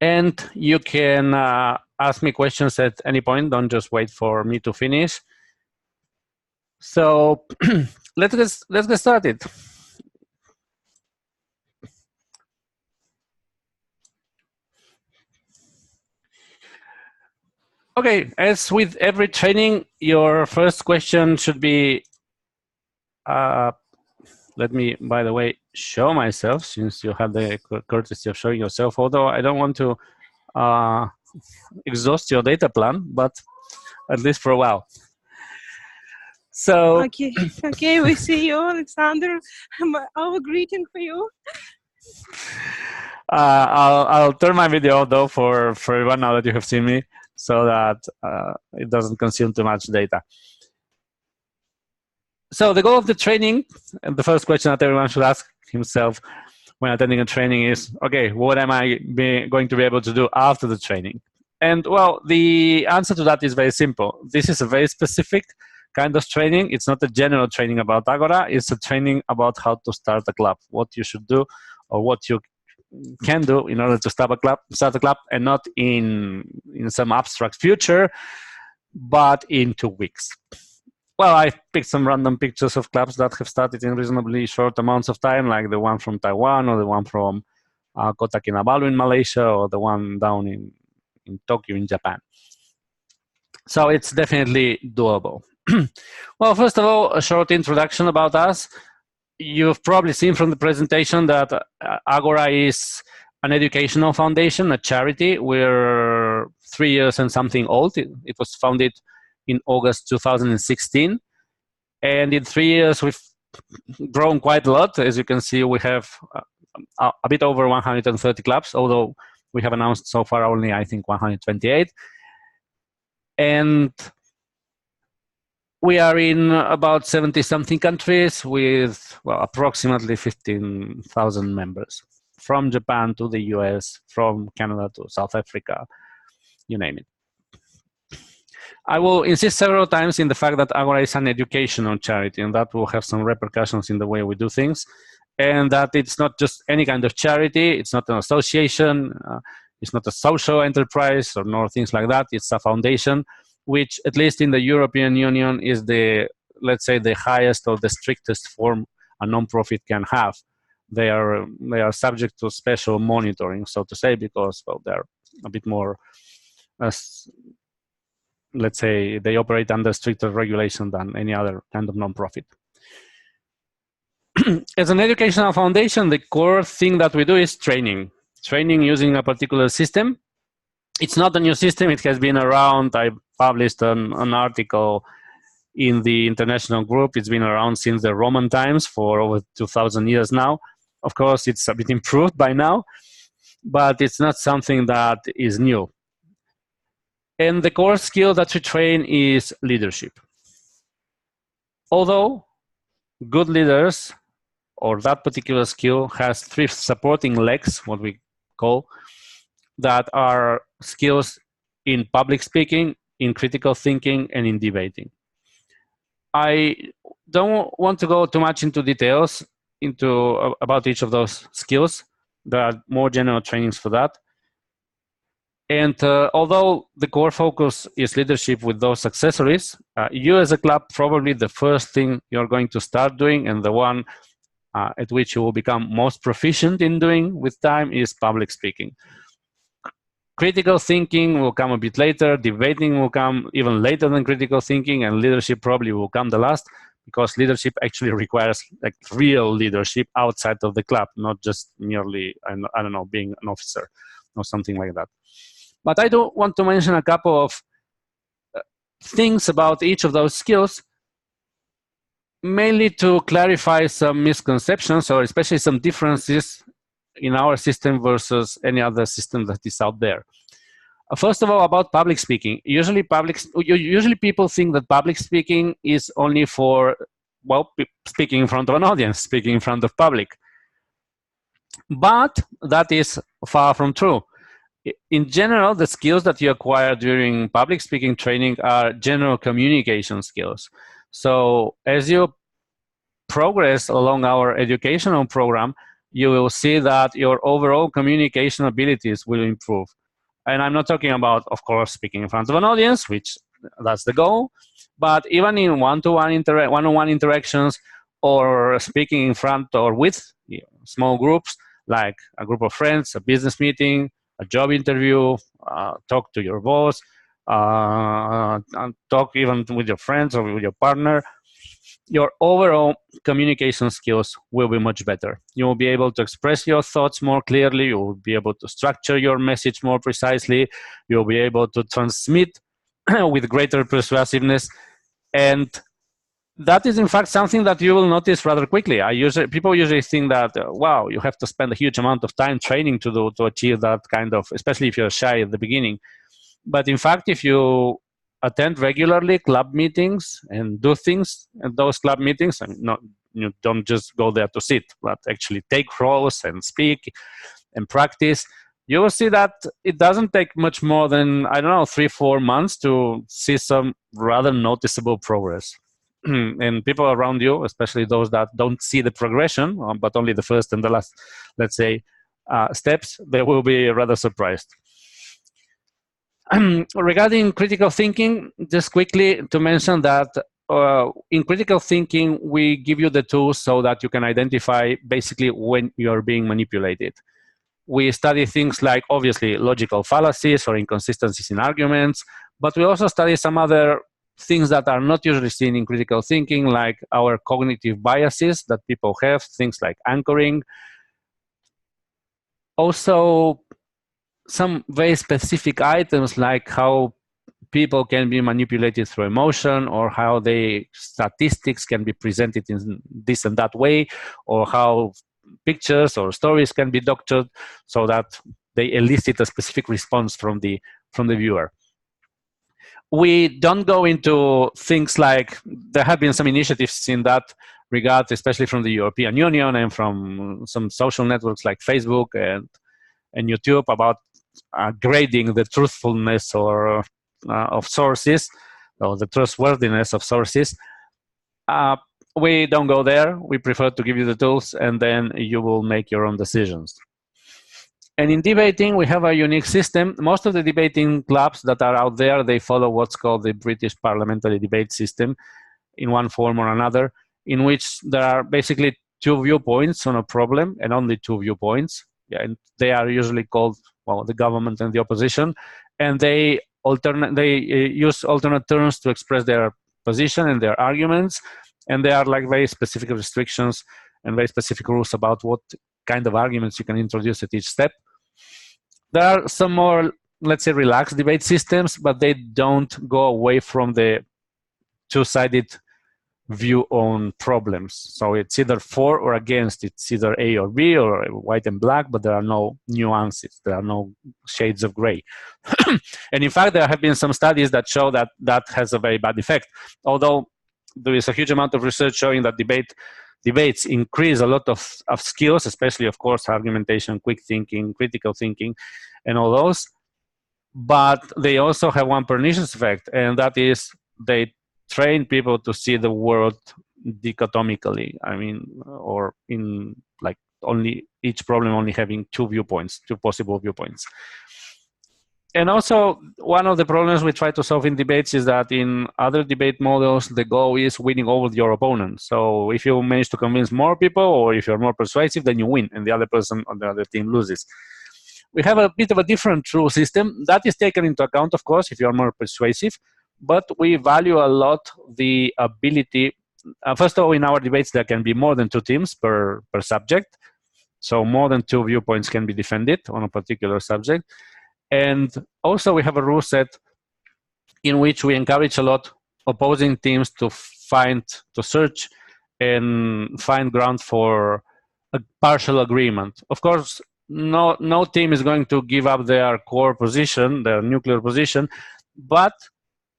And you can ask me questions at any point. Don't just wait for me to finish. So let's get started. Okay, as with every training, your first question should be, let me, by the way, show myself, since you have the courtesy of showing yourself, although I don't want to exhaust your data plan, but at least for a while. So okay, we see you, Alexander. Our greeting for you. I'll turn my video off though for everyone now that you have seen me, so that it doesn't consume too much data. So the goal of the training, and the first question that everyone should ask himself when attending a training is, okay, what am I going to be able to do after the training? And well, the answer to that is very simple. This is a very specific kind of training. It's not a general training about Agora. It's a training about how to start a club, what you should do or what you can do in order to start a club, and not in some abstract future, but in 2 weeks. Well, I picked some random pictures of clubs that have started in reasonably short amounts of time, like the one from Taiwan, or the one from Kota Kinabalu in Malaysia, or the one down in Tokyo in Japan. So it's definitely doable. Well, first of all, a short introduction about us. You've probably seen from the presentation that Agora is an educational foundation, a charity. We're 3 years and something old. It was founded in August 2016. And in 3 years, we've grown quite a lot. As you can see, we have a bit over 130 clubs, although we have announced so far only, I think, 128. And we are in about 70-something countries with, well, approximately 15,000 members, from Japan to the US, from Canada to South Africa, you name it. I will insist several times in the fact that Agora is an educational charity, and that will have some repercussions in the way we do things, and that it's not just any kind of charity. It's not an association. It's not a social enterprise or nor things like that. It's a foundation, which, at least in the European Union, is the, let's say, the highest or the strictest form a non-profit can have. They are subject to special monitoring, so to say, because, well, they're a bit more, let's say, they operate under stricter regulation than any other kind of non-profit. As an educational foundation, the core thing that we do is training using a particular system. It's not a new system. It has been around. I published an article in the international group. It's been around since the Roman times, for over 2,000 years now. Of course, it's a bit improved by now, but it's not something that is new. And the core skill that we train is leadership. Although good leaders, or that particular skill, has 3 supporting legs, what we call, that are skills in public speaking, in critical thinking, and in debating. I don't want to go too much into details about each of those skills. There are more general trainings for that. And although the core focus is leadership with those accessories, you as a club, probably the first thing you're going to start doing, and the one at which you will become most proficient in doing with time, is public speaking. Critical thinking will come a bit later, debating will come even later than critical thinking, and leadership probably will come the last, because leadership actually requires like real leadership outside of the club, not just merely, I don't know, being an officer or something like that. But I do want to mention a couple of things about each of those skills, mainly to clarify some misconceptions, or especially some differences in our system versus any other system that is out there. First of all, about public speaking. Usually people think that public speaking is only for, well, speaking in front of an audience, speaking in front of public. But that is far from true. In general, the skills that you acquire during public speaking training are general communication skills. So as you progress along our educational program, you will see that your overall communication abilities will improve. And I'm not talking about, of course, speaking in front of an audience, which that's the goal, but even in one-on-one interactions, or speaking in front or with small groups, like a group of friends, a business meeting, a job interview, talk to your boss, talk even with your friends or with your partner, your overall communication skills will be much better. You will be able to express your thoughts more clearly. You will be able to structure your message more precisely. You'll be able to transmit with greater persuasiveness. And that is, in fact, something that you will notice rather quickly. People usually think that, wow, you have to spend a huge amount of time training to achieve that kind of, especially if you're shy at the beginning. But in fact, if you attend regularly club meetings and do things at those club meetings, and you don't just go there to sit, but actually take roles and speak and practice, you will see that it doesn't take much more than, I don't know, 3-4 months to see some rather noticeable progress. And people around you, especially those that don't see the progression, but only the first and the last, let's say, steps, they will be rather surprised. Regarding critical thinking, just quickly to mention that in critical thinking, we give you the tools so that you can identify basically when you're being manipulated. We study things like, obviously, logical fallacies or inconsistencies in arguments, but we also study some other things that are not usually seen in critical thinking, like our cognitive biases that people have, things like anchoring. Also, some very specific items like how people can be manipulated through emotion, or how statistics can be presented in this and that way, or how pictures or stories can be doctored so that they elicit a specific response from the viewer. We don't go into things like, there have been some initiatives in that regard, especially from the European Union and from some social networks like Facebook and YouTube, about grading the truthfulness or of sources, or the trustworthiness of sources. We don't go there. We prefer to give you the tools, and then you will make your own decisions. And in debating, we have a unique system. Most of the debating clubs that are out there, they follow what's called the British parliamentary debate system in one form or another, in which there are basically two viewpoints on a problem, and only two viewpoints. Yeah, and they are usually called, well, the government and the opposition, and they use alternate terms to express their position and their arguments, and there are like very specific restrictions and very specific rules about what kind of arguments you can introduce at each step. There are some more, let's say, relaxed debate systems, but they don't go away from the two-sided view on problems. So it's either for or against. It's either A or B, or white and black, but there are no nuances. There are no shades of gray. And in fact, there have been some studies that show that that has a very bad effect. Although there is a huge amount of research showing that debates increase a lot of skills, especially, of course, argumentation, quick thinking, critical thinking, and all those. But they also have one pernicious effect, and that is they train people to see the world dichotomically. I mean, or in like only each problem only having two possible viewpoints. And also, one of the problems we try to solve in debates is that in other debate models, the goal is winning over your opponent. So if you manage to convince more people, or if you're more persuasive, then you win, and the other person on the other team loses. We have a bit of a different rule system. That is taken into account, of course, if you're more persuasive, but we value a lot the ability. First of all, in our debates, there can be more than two teams per subject. So more than two viewpoints can be defended on a particular subject. And also we have a rule set in which we encourage a lot opposing teams to search and find ground for a partial agreement. Of course, no team is going to give up their core position, their nuclear position, but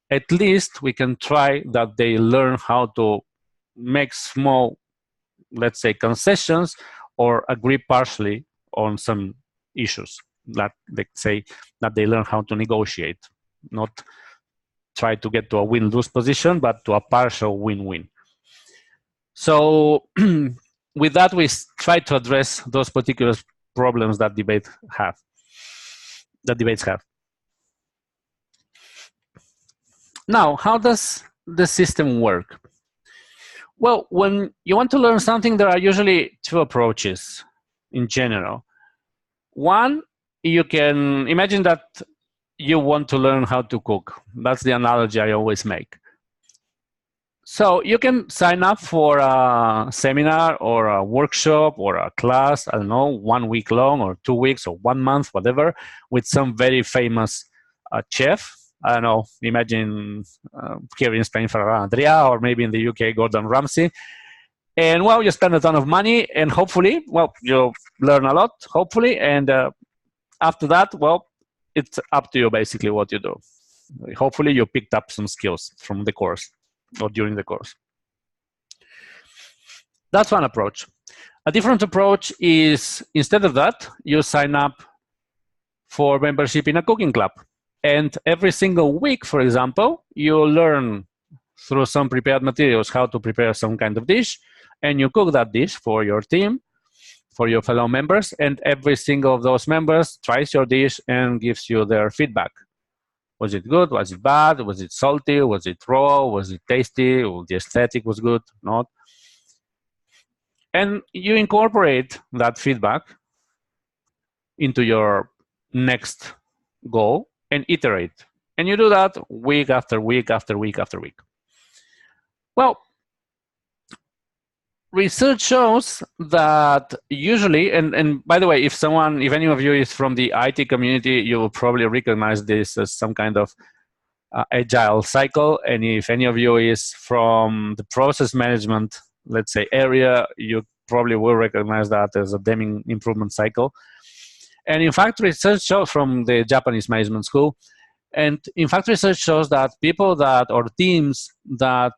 at least we can try that they learn how to make small, let's say, concessions, or agree partially on some issues. That, let's say, that they learn how to negotiate, not try to get to a win-lose position, but to a partial win-win. So with that, we try to address those particular problems that debates have. Now, how does the system work? Well, when you want to learn something, there are usually two approaches in general. One, you can imagine that you want to learn how to cook. That's the analogy I always make. So you can sign up for a seminar or a workshop or a class, I don't know, 1 week long or 2 weeks or 1 month, whatever, with some very famous chef. I don't know, imagine here in Spain, Ferran Adrià, or maybe in the UK, Gordon Ramsay. And well, you spend a ton of money and hopefully, well, you learn a lot, hopefully. And after that, well, it's up to you basically what you do. Hopefully you picked up some skills from the course or during the course. That's one approach. A different approach is, instead of that, you sign up for membership in a cooking club. And every single week, for example, you learn through some prepared materials how to prepare some kind of dish, and you cook that dish for your team, for your fellow members, and every single of those members tries your dish and gives you their feedback. Was it good? Was it bad? Was it salty? Was it raw? Was it tasty? Or the aesthetic was good? Not? And you incorporate that feedback into your next goal and iterate. And you do that week after week after week after week. Well, research shows that usually, and by the way, if any of you is from the IT community, you will probably recognize this as some kind of agile cycle. And if any of you is from the process management, let's say, area, you probably will recognize that as a Deming improvement cycle. And in fact, research shows from the Japanese management school, and in fact, research shows that people that, or teams that,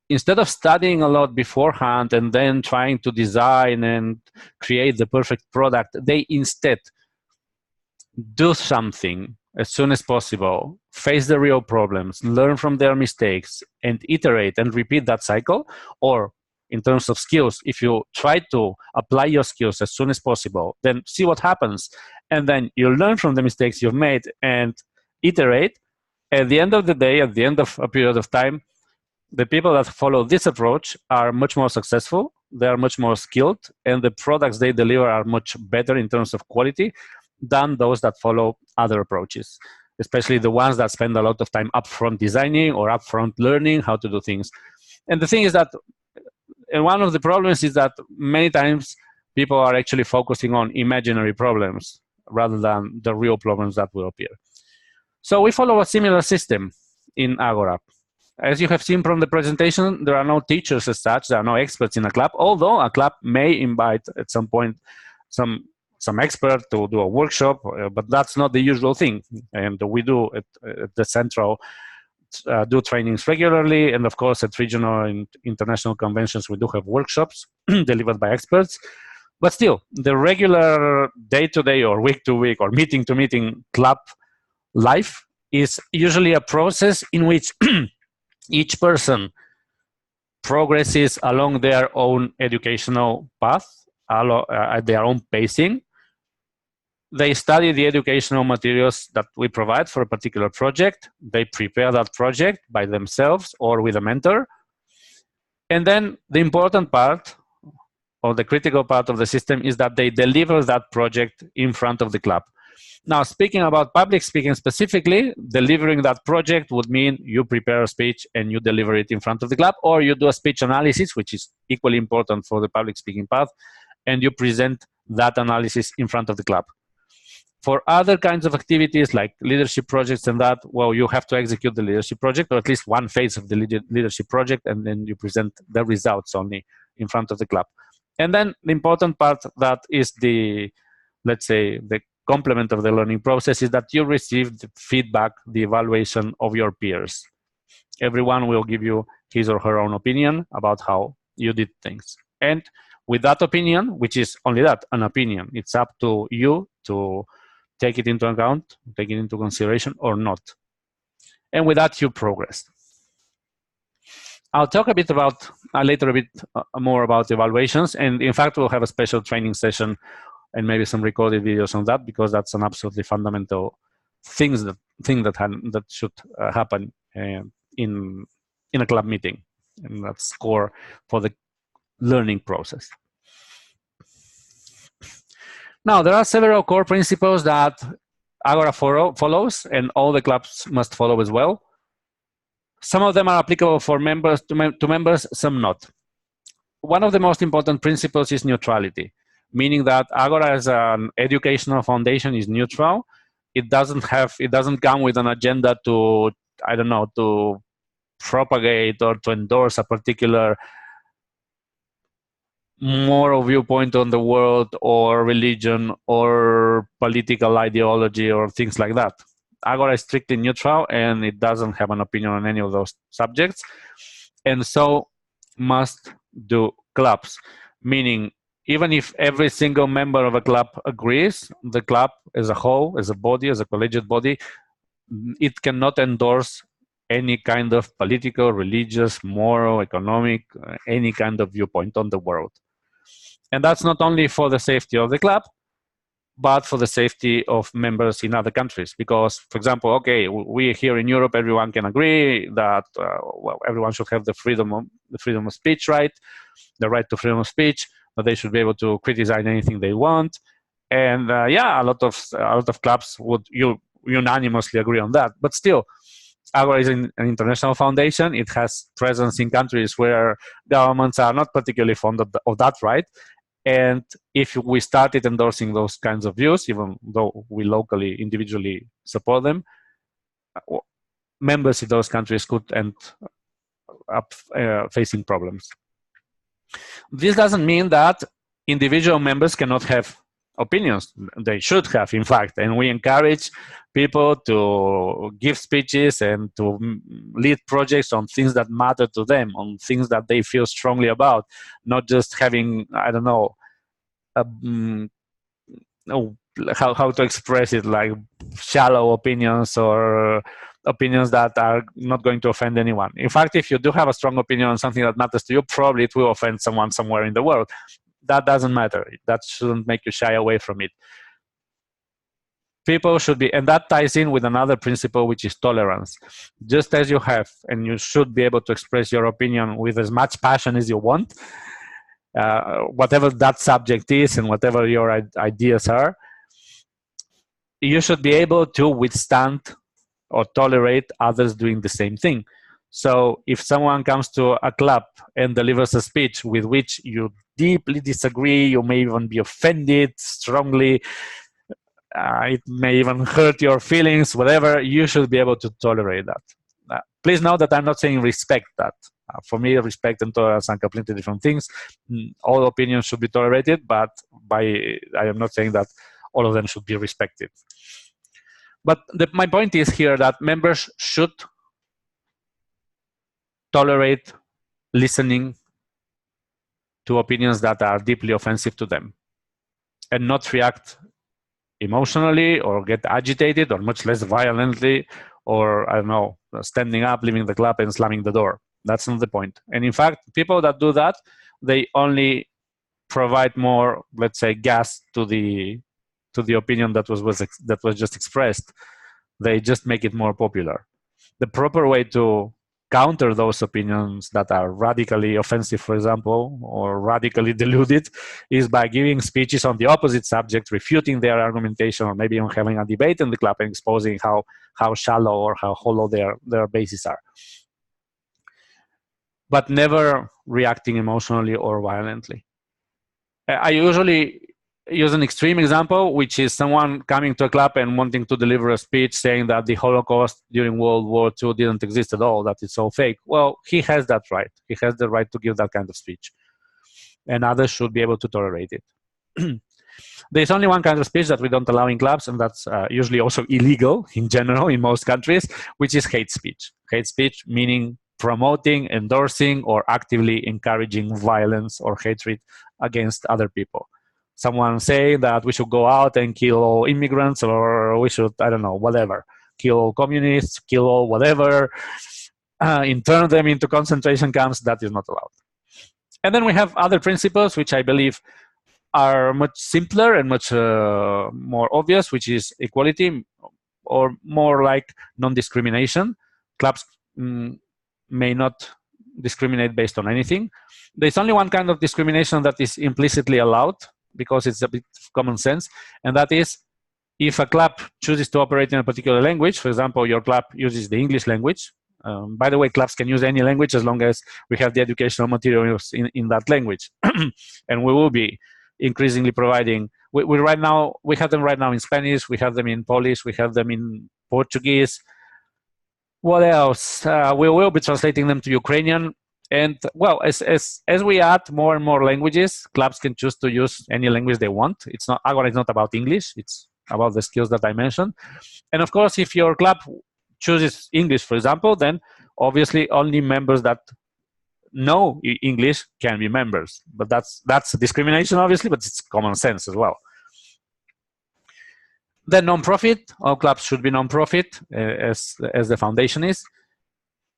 instead of studying a lot beforehand and then trying to design and create the perfect product, they instead do something as soon as possible, face the real problems, learn from their mistakes, and iterate and repeat that cycle. Or in terms of skills, if you try to apply your skills as soon as possible, then see what happens. And then you learn from the mistakes you've made and iterate. At the end of the day, at the end of a period of time, the people that follow this approach are much more successful, they are much more skilled, and the products they deliver are much better in terms of quality than those that follow other approaches, especially the ones that spend a lot of time upfront designing or upfront learning how to do things. And the thing is that, and one of the problems is that many times people are actually focusing on imaginary problems rather than the real problems that will appear. So we follow a similar system in Agora. As you have seen from the presentation, there are no teachers as such, there are no experts in a club, although a club may invite at some point some expert to do a workshop, but that's not the usual thing. And we do at the central do trainings regularly, and of course at regional and international conventions we do have workshops delivered by experts. But still, the regular day-to-day or week-to-week or meeting-to-meeting club life is usually a process in which each person progresses along their own educational path, at their own pacing. They study the educational materials that we provide for a particular project. They prepare that project by themselves or with a mentor. And then the important part, or the critical part of the system, is that they deliver that project in front of the club. Now, speaking about public speaking specifically, delivering that project would mean you prepare a speech and you deliver it in front of the club, or you do a speech analysis, which is equally important for the public speaking path, and you present that analysis in front of the club. For other kinds of activities like leadership projects and that, well, you have to execute the leadership project, or at least one phase of the leadership project, and then you present the results only in front of the club. And then the important part that is the, let's say, the complement of the learning process is that you receive the feedback, the evaluation of your peers. Everyone will give you his or her own opinion about how you did things. And with that opinion, which is only that, an opinion, it's up to you to take it into account, take it into consideration or not. And with that, you progress. I'll talk a bit about later a bit more about evaluations, and in fact, we'll have a special training session and maybe some recorded videos on that, because that's an absolutely fundamental thing that should happen in a club meeting, and that's core for the learning process. Now, there are several core principles that Agora follows, and all the clubs must follow as well. Some of them are applicable for members to members, some not. One of the most important principles is neutrality, meaning that Agora as an educational foundation is neutral. It doesn't come with an agenda to, I don't know, to propagate or to endorse a particular moral viewpoint on the world or religion or political ideology or things like that. Agora is strictly neutral, and it doesn't have an opinion on any of those subjects, and so must do clubs, meaning even if every single member of a club agrees, the club as a whole, as a body, as a collegiate body, it cannot endorse any kind of political, religious, moral, economic, any kind of viewpoint on the world. And that's not only for the safety of the club, but for the safety of members in other countries. Because, for example, okay, we here in Europe, everyone can agree that everyone should have the freedom of speech, right? The right to freedom of speech, that they should be able to criticize anything they want. And yeah, a lot of clubs would unanimously agree on that. But still, Agora is an international foundation. It has presence in countries where governments are not particularly fond of that right. And if we started endorsing those kinds of views, even though we locally, individually support them, members in those countries could end up facing problems. This doesn't mean that individual members cannot have opinions. They should have, in fact, and we encourage people to give speeches and to lead projects on things that matter to them, on things that they feel strongly about, not just having, I don't know, how to express it, like shallow opinions or opinions that are not going to offend anyone. In fact, if you do have a strong opinion on something that matters to you, probably it will offend someone somewhere in the world. That doesn't matter. That shouldn't make you shy away from it. People should be, and that ties in with another principle, which is tolerance. Just as you have, and you should be able to express your opinion with as much passion as you want, whatever that subject is and whatever your ideas are, you should be able to withstand or tolerate others doing the same thing. So if someone comes to a club and delivers a speech with which you deeply disagree, you may even be offended strongly, it may even hurt your feelings, whatever, you should be able to tolerate that. Please note that I'm not saying respect that. For me, respect and tolerance are completely different things. All opinions should be tolerated, but I am not saying that all of them should be respected. But my point is here that members should tolerate listening to opinions that are deeply offensive to them and not react emotionally or get agitated or much less violently or, I don't know, standing up, leaving the club and slamming the door. That's not the point. And in fact, people that do that, they only provide more, let's say, gas to the opinion that was just expressed. They just make it more popular. The proper way to counter those opinions that are radically offensive, for example, or radically deluded, is by giving speeches on the opposite subject, refuting their argumentation, or maybe even having a debate in the club and exposing how shallow or how hollow their bases are. But never reacting emotionally or violently. I usually use an extreme example, which is someone coming to a club and wanting to deliver a speech saying that the Holocaust during World War II didn't exist at all, that it's all fake. Well, he has that right. He has the right to give that kind of speech. And others should be able to tolerate it. There's only one kind of speech that we don't allow in clubs, and that's usually also illegal in general in most countries, which is hate speech. Hate speech meaning promoting, endorsing, or actively encouraging violence or hatred against other people. Someone saying that we should go out and kill all immigrants, or we should, I don't know, whatever, kill all communists, kill all whatever. intern them into concentration camps, that is not allowed. And then we have other principles, which I believe are much simpler and much more obvious, which is equality, or more like non-discrimination. Clubs may not discriminate based on anything. There's only one kind of discrimination that is implicitly allowed, because it's a bit of common sense, and that is if a club chooses to operate in a particular language. For example, your club uses the English language. By the way, clubs can use any language as long as we have the educational materials in that language. And we will be increasingly providing, we have them right now in Spanish, we have them in Polish, we have them in Portuguese. What else? We will be translating them to Ukrainian. And well, as we add more and more languages, clubs can choose to use any language they want. Agora is not about English, it's about the skills that I mentioned. And of course, if your club chooses English, for example, then obviously only members that know English can be members. But that's discrimination, obviously, but it's common sense as well. Then non-profit, all clubs should be non-profit, as the foundation is.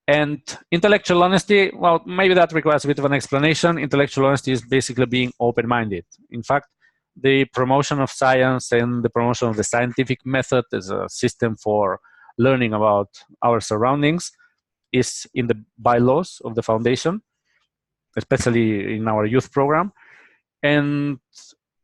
And intellectual honesty, well, maybe that requires a bit of an explanation. Intellectual honesty is basically being open-minded. In fact, the promotion of science and the promotion of the scientific method as a system for learning about our surroundings is in the bylaws of the foundation, especially in our youth program. And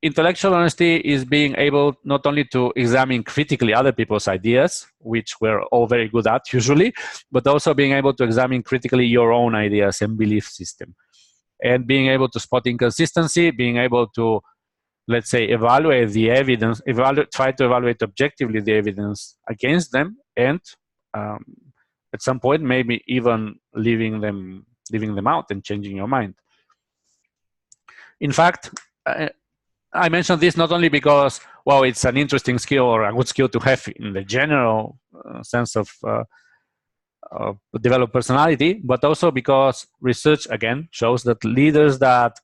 intellectual honesty is being able not only to examine critically other people's ideas, which we're all very good at usually, but also being able to examine critically your own ideas and belief system. And being able to spot inconsistency, being able to, let's say, evaluate the evidence, try to evaluate objectively the evidence against them, and at some point maybe even leaving them out and changing your mind. In fact, I mentioned this not only because, well, it's an interesting skill or a good skill to have in the general sense of develop personality, but also because research, again, shows that leaders that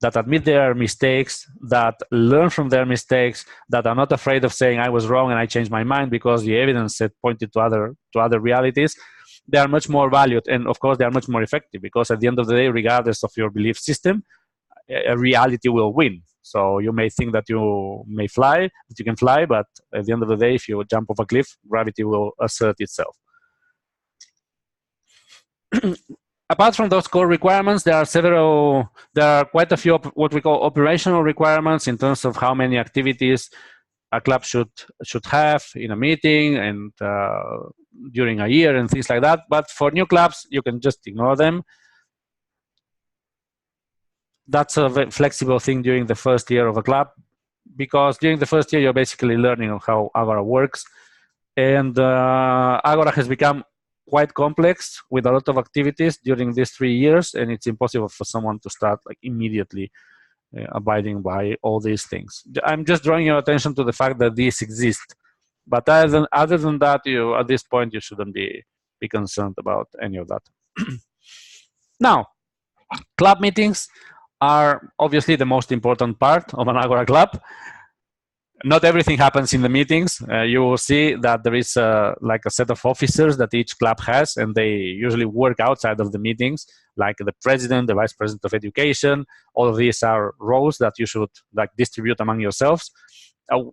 admit their mistakes, that learn from their mistakes, that are not afraid of saying I was wrong and I changed my mind because the evidence had pointed to other realities, they are much more valued, and of course they are much more effective, because at the end of the day, regardless of your belief system, a reality will win. So you may think that you can fly, but at the end of the day, if you jump off a cliff, gravity will assert itself. Apart from those core requirements, there are quite a few what we call operational requirements in terms of how many activities a club should have in a meeting and during a year and things like that. But for new clubs, you can just ignore them. That's a very flexible thing during the first year of a club, because during the first year, you're basically learning how Agora works. And Agora has become quite complex with a lot of activities during these 3 years, and it's impossible for someone to start like immediately abiding by all these things. I'm just drawing your attention to the fact that these exist. But other than that, at this point, you shouldn't be concerned about any of that. Now, club meetings are obviously the most important part of an Agora club. Not everything happens in the meetings. You will see that there is like a set of officers that each club has, and they usually work outside of the meetings, like the president, the vice president of education. All of these are roles that you should like distribute among yourselves.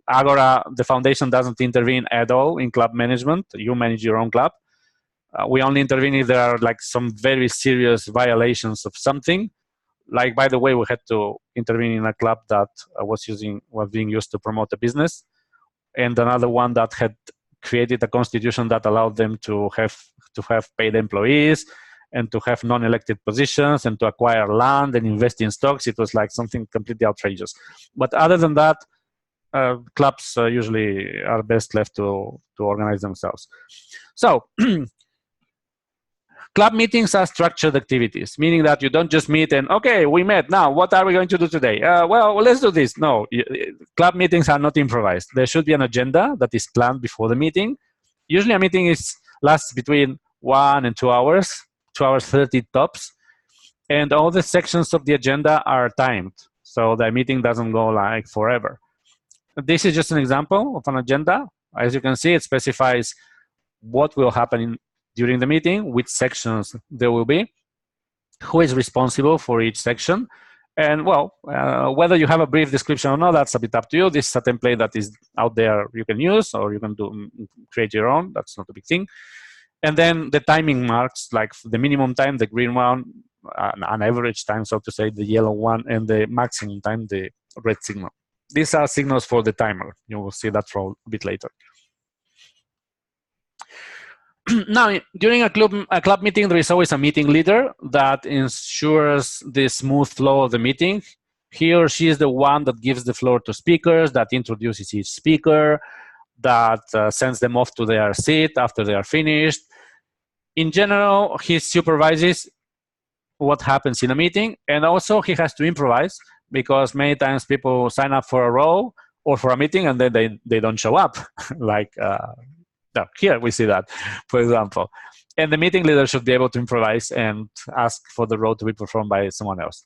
Agora, the foundation doesn't intervene at all in club management. You manage your own club. We only intervene if there are like some very serious violations of something. Like, by the way, we had to intervene in a club that was being used to promote a business, and another one that had created a constitution that allowed them to have paid employees and to have non-elected positions and to acquire land and invest in stocks. It was like something completely outrageous. But other than that, clubs usually are best left to organize themselves. So club meetings are structured activities, meaning that you don't just meet and, okay, we met, now what are we going to do today? Well, let's do this. No, club meetings are not improvised. There should be an agenda that is planned before the meeting. Usually a meeting lasts between 1 and 2 hours, 2 hours 30 tops, and all the sections of the agenda are timed, so the meeting doesn't go like forever. This is just an example of an agenda. As you can see, it specifies what will happen during the meeting, which sections there will be, who is responsible for each section, and well, whether you have a brief description or not, that's a bit up to you. This is a template that is out there you can use, or you can create your own. That's not a big thing. And then the timing marks, like the minimum time, the green one, an average time, so to say, the yellow one, and the maximum time, the red signal. These are signals for the timer. You will see that role a bit later. Now, during a club meeting, there is always a meeting leader that ensures the smooth flow of the meeting. He or she is the one that gives the floor to speakers, that introduces each speaker, that sends them off to their seat after they are finished. In general, he supervises what happens in a meeting, and also he has to improvise, because many times people sign up for a role or for a meeting and then they don't show up. Like no, here we see that, for example. And the meeting leader should be able to improvise and ask for the role to be performed by someone else.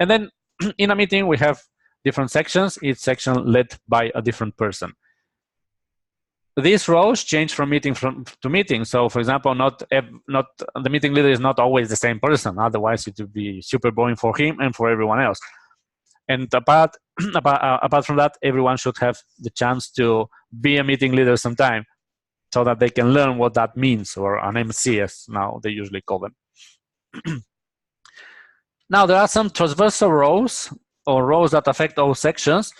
And then in a meeting, we have different sections, each section led by a different person. These roles change from meeting to meeting. So, for example, not the meeting leader is not always the same person. Otherwise, it would be super boring for him and for everyone else. And apart from that, everyone should have the chance to be a meeting leader sometime, so that they can learn what that means, or an MC, as now they usually call them. Now, there are some transversal roles, or roles that affect all sections,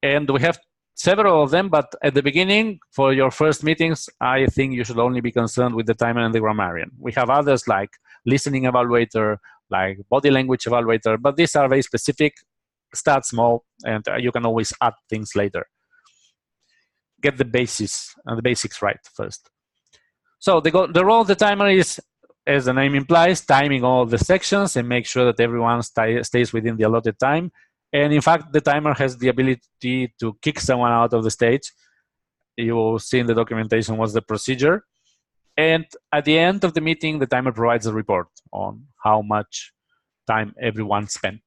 and we have several of them, but at the beginning, for your first meetings, I think you should only be concerned with the timer and the grammarian. We have others like listening evaluator, like body language evaluator, but these are very specific. Start small, and you can always add things later. Get the basics right first. So the role of the timer is, as the name implies, timing all the sections and make sure that everyone stays within the allotted time. And in fact, the timer has the ability to kick someone out of the stage. You will see in the documentation what's the procedure. And at the end of the meeting, the timer provides a report on how much time everyone spent.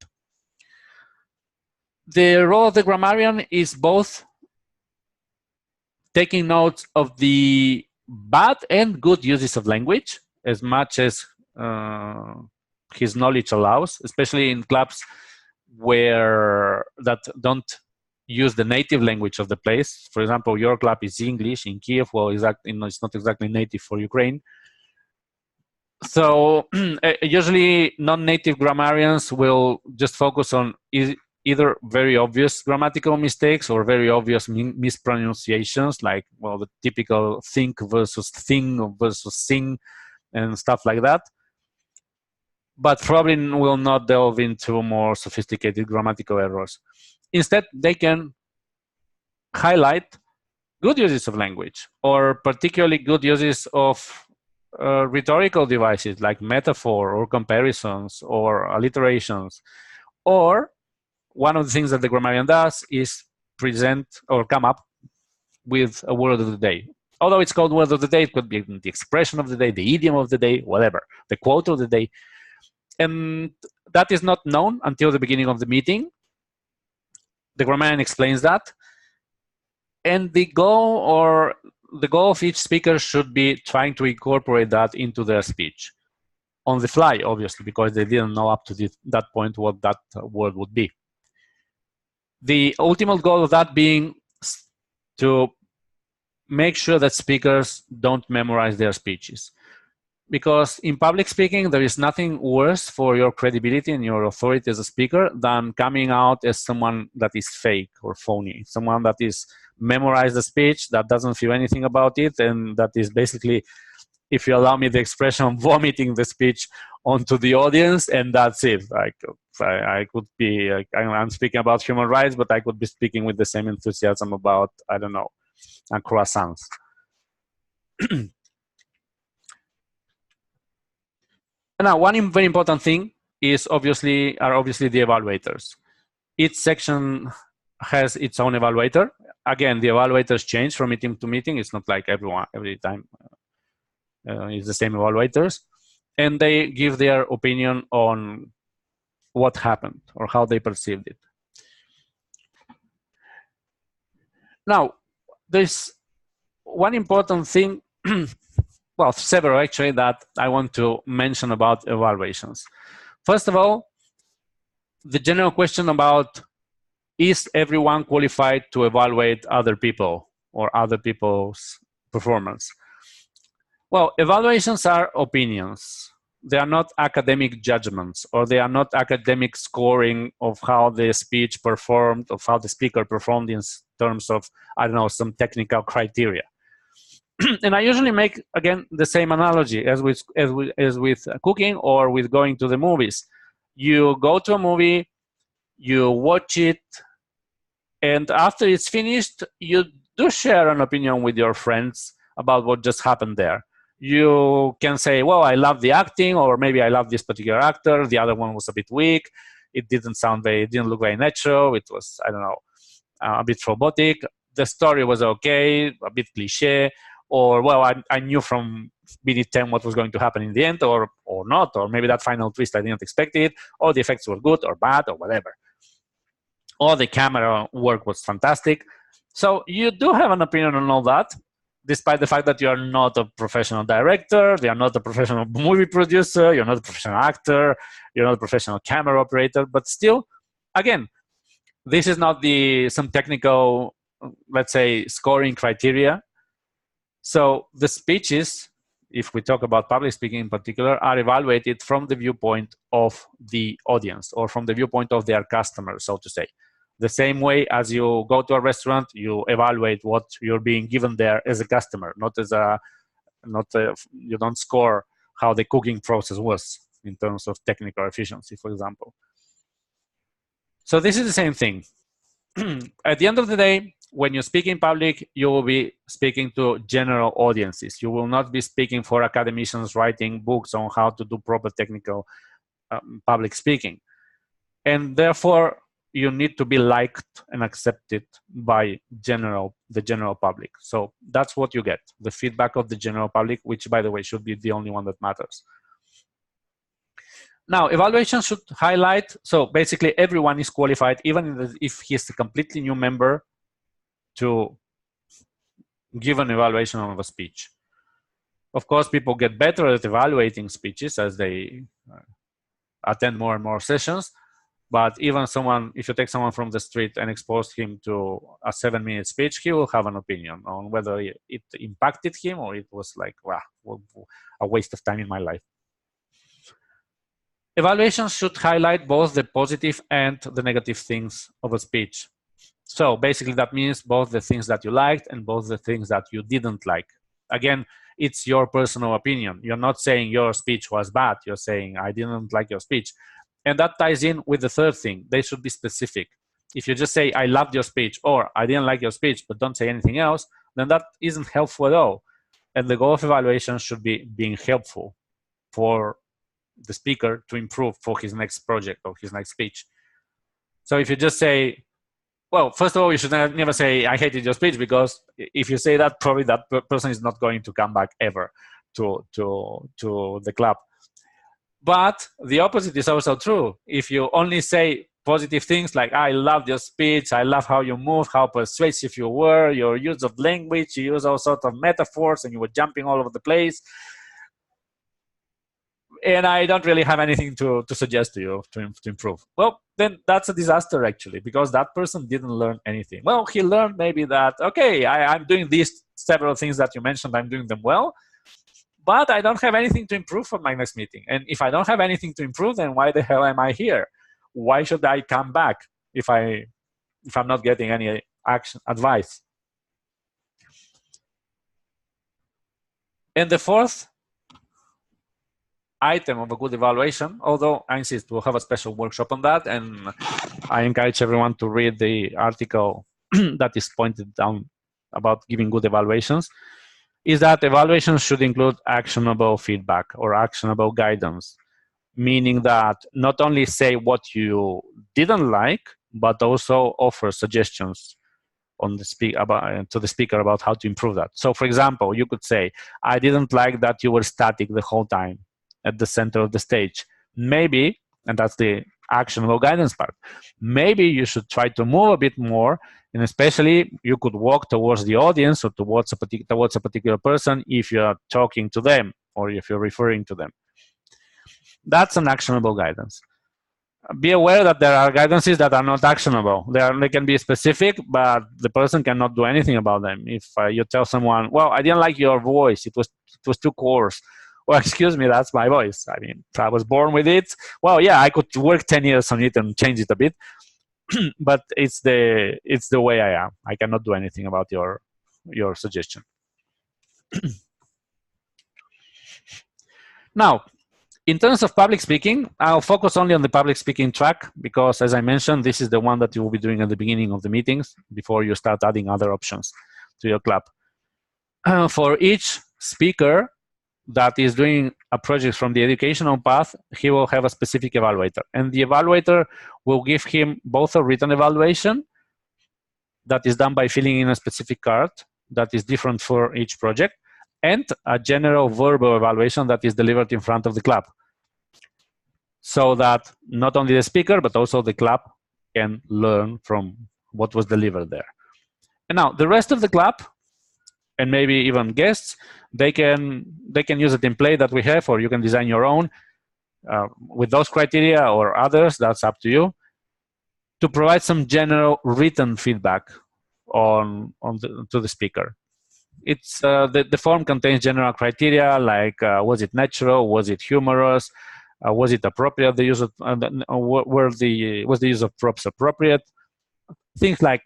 The role of the grammarian is both taking notes of the bad and good uses of language, as much as his knowledge allows, especially in clubs that don't use the native language of the place. For example, your club is English in Kyiv. Well, it's not exactly native for Ukraine. So usually non-native grammarians will just focus on either very obvious grammatical mistakes or very obvious mispronunciations, like, well, the typical think versus thing versus sing and stuff like that. But probably will not delve into more sophisticated grammatical errors. Instead, they can highlight good uses of language, or particularly good uses of rhetorical devices like metaphor or comparisons or alliterations. Or one of the things that the grammarian does is present or come up with a word of the day. Although it's called word of the day, it could be the expression of the day, the idiom of the day, whatever, the quote of the day. And that is not known until the beginning of the meeting. The grammarian explains that. And the goal of each speaker should be trying to incorporate that into their speech. On the fly, obviously, because they didn't know up to that point what that word would be. The ultimate goal of that being to make sure that speakers don't memorize their speeches. Because in public speaking, there is nothing worse for your credibility and your authority as a speaker than coming out as someone that is fake or phony, someone that is memorized the speech, that doesn't feel anything about it, and that is basically, if you allow me the expression, vomiting the speech onto the audience, and that's it. I could be, I'm speaking about human rights, but I could be speaking with the same enthusiasm about, I don't know, croissants. Now, one very important thing is obviously the evaluators. Each section has its own evaluator. Again, the evaluators change from meeting to meeting. It's not like every time it's the same evaluators. And they give their opinion on what happened or how they perceived it. Now, there's one important thing. well, several actually, that I want to mention about evaluations. First of all, the general question about, is everyone qualified to evaluate other people or other people's performance? Well, evaluations are opinions. They are not academic judgments, or they are not academic scoring of how the speech performed, of how the speaker performed in terms of, I don't know, some technical criteria. And I usually make, again, the same analogy as with cooking or with going to the movies. You go to a movie, you watch it, and after it's finished, you do share an opinion with your friends about what just happened there. You can say, well, I love the acting, or maybe I love this particular actor. The other one was a bit weak. It didn't look very natural. It was, I don't know, a bit robotic. The story was okay, a bit cliche. Or, well, I knew from minute 10 what was going to happen in the end, or not. Or maybe that final twist, I didn't expect it. Or the effects were good or bad or whatever. Or the camera work was fantastic. So you do have an opinion on all that, despite the fact that you are not a professional director, you are not a professional movie producer, you're not a professional actor, you're not a professional camera operator, but still, again, this is not some technical, let's say, scoring criteria. So the speeches, if we talk about public speaking in particular, are evaluated from the viewpoint of the audience, or from the viewpoint of their customers, so to say. The same way as you go to a restaurant, you evaluate what you're being given there as a customer, you don't score how the cooking process was in terms of technical efficiency, for example. So this is the same thing. At the end of the day, when you speak in public, you will be speaking to general audiences. You will not be speaking for academicians writing books on how to do proper technical public speaking. And therefore, you need to be liked and accepted by the general public. So that's what you get, the feedback of the general public, which, by the way, should be the only one that matters. Now, evaluation should highlight, so basically everyone is qualified, even if he's a completely new member, to give an evaluation of a speech. Of course, people get better at evaluating speeches as they attend more and more sessions. But even if you take someone from the street and expose him to a 7-minute speech, he will have an opinion on whether it impacted him or it was like, wow, a waste of time in my life. Evaluations should highlight both the positive and the negative things of a speech. So basically that means both the things that you liked and both the things that you didn't like. Again, it's your personal opinion. You're not saying your speech was bad. You're saying, I didn't like your speech. And that ties in with the third thing. They should be specific. If you just say, I loved your speech, or I didn't like your speech, but don't say anything else, then that isn't helpful at all. And the goal of evaluation should be being helpful for the speaker to improve for his next project or his next speech. So if you just say, well, first of all, you should never say, I hated your speech, because if you say that, probably that person is not going to come back ever to the club. But the opposite is also true. If you only say positive things like, I loved your speech, I love how you moved, how persuasive you were, your use of language, you use all sorts of metaphors, and you were jumping all over the place, and I don't really have anything to suggest to you to improve. Well, then that's a disaster, actually, because that person didn't learn anything. Well, he learned maybe that, okay, I'm doing these several things that you mentioned, I'm doing them well, but I don't have anything to improve for my next meeting. And if I don't have anything to improve, then why the hell am I here? Why should I come back if I'm not getting any advice? And the fourth item of a good evaluation, although I insist we'll have a special workshop on that, and I encourage everyone to read the article that is pointed down about giving good evaluations, is that evaluations should include actionable feedback or actionable guidance, meaning that not only say what you didn't like, but also offer suggestions to the speaker about how to improve that. So, for example, you could say, I didn't like that you were static the whole time at the center of the stage. Maybe, and that's the actionable guidance part. Maybe you should try to move a bit more, and especially you could walk towards the audience or towards a particular person if you are talking to them or if you're referring to them. That's an actionable guidance. Be aware that there are guidances that are not actionable. They can be specific, but the person cannot do anything about them. If you tell someone, well, I didn't like your voice, it was too coarse. Well, excuse me, that's my voice. I mean, I was born with it. Well, yeah, I could work 10 years on it and change it a bit, but it's the way I am. I cannot do anything about your suggestion. Now, in terms of public speaking, I'll focus only on the public speaking track because, as I mentioned, this is the one that you will be doing at the beginning of the meetings before you start adding other options to your club. For each speaker that is doing a project from the educational path, he will have a specific evaluator. And the evaluator will give him both a written evaluation that is done by filling in a specific card that is different for each project, and a general verbal evaluation that is delivered in front of the club, so that not only the speaker, but also the club can learn from what was delivered there. And now the rest of the club, and maybe even guests, they can use a template that we have, or you can design your own with those criteria or others, that's up to you, to provide some general written feedback to the speaker. It's the form contains general criteria like was it natural, was it humorous, was it appropriate, the use of was the use of props appropriate, things like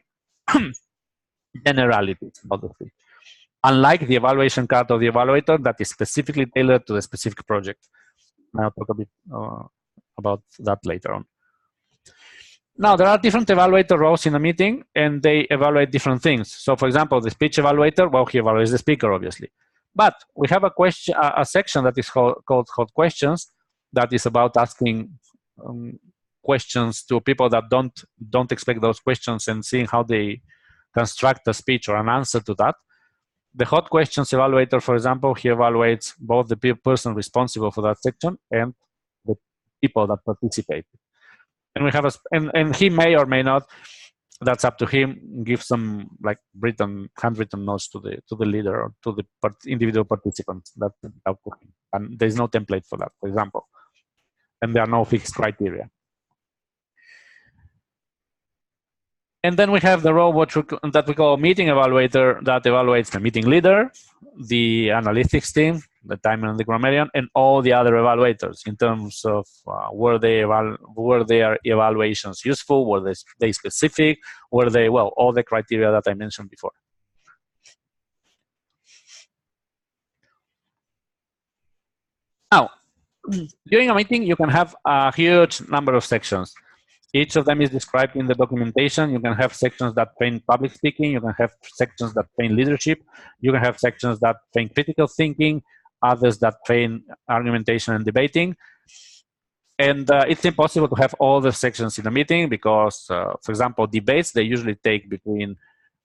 generalities about the thing. Unlike the evaluation card of the evaluator that is specifically tailored to the specific project. I'll talk a bit about that later on. Now, there are different evaluator roles in a meeting, and they evaluate different things. So, for example, the speech evaluator, well, he evaluates the speaker, obviously. But we have a section that is called Hot Questions, that is about asking questions to people that don't expect those questions and seeing how they construct a speech or an answer to that. The Hot Questions evaluator, for example, he evaluates both the person responsible for that section and the people that participate. And we have and he may or may not, that's up to him, give some like handwritten notes to the leader or to the individual participants. That's up to him. And there's no template for that, for example. And there are no fixed criteria. And then we have the role that we call meeting evaluator, that evaluates the meeting leader, the analytics team, the timer and the grammarian, and all the other evaluators in terms of were their evaluations useful, were they specific, were they, well, all the criteria that I mentioned before. Now, during a meeting, you can have a huge number of sections. Each of them is described in the documentation. You can have sections that train public speaking. You can have sections that train leadership. You can have sections that train critical thinking, others that train argumentation and debating. And it's impossible to have all the sections in a meeting because, for example, debates, they usually take between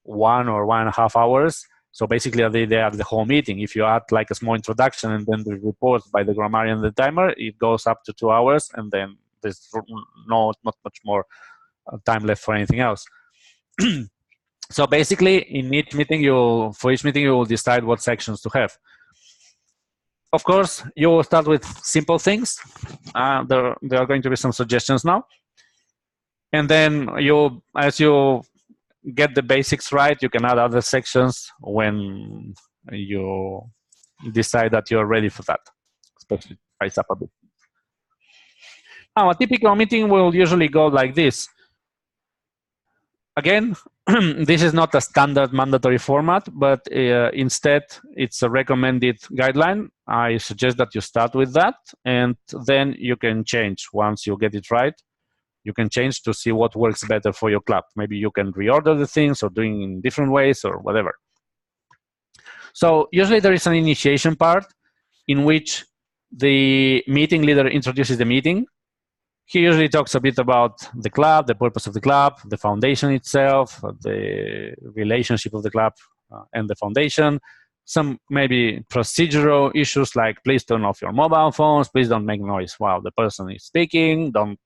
1 or 1.5 hours. So basically, they are the whole meeting. If you add like a small introduction and then the report by the grammarian and the timer, it goes up to 2 hours, and then there's not much more time left for anything else. So basically, in each meeting, for each meeting, you will decide what sections to have. Of course, you will start with simple things. There are going to be some suggestions now. And then as you get the basics right, you can add other sections when you decide that you're ready for that, especially spice up a bit. Now, a typical meeting will usually go like this. Again, this is not a standard mandatory format, but instead it's a recommended guideline. I suggest that you start with that, and then you can change once you get it right. You can change to see what works better for your club. Maybe you can reorder the things or doing in different ways or whatever. So usually there is an initiation part in which the meeting leader introduces the meeting. He usually talks a bit about the club, the purpose of the club, the foundation itself, the relationship of the club and the foundation, some maybe procedural issues like please turn off your mobile phones, please don't make noise while the person is speaking, don't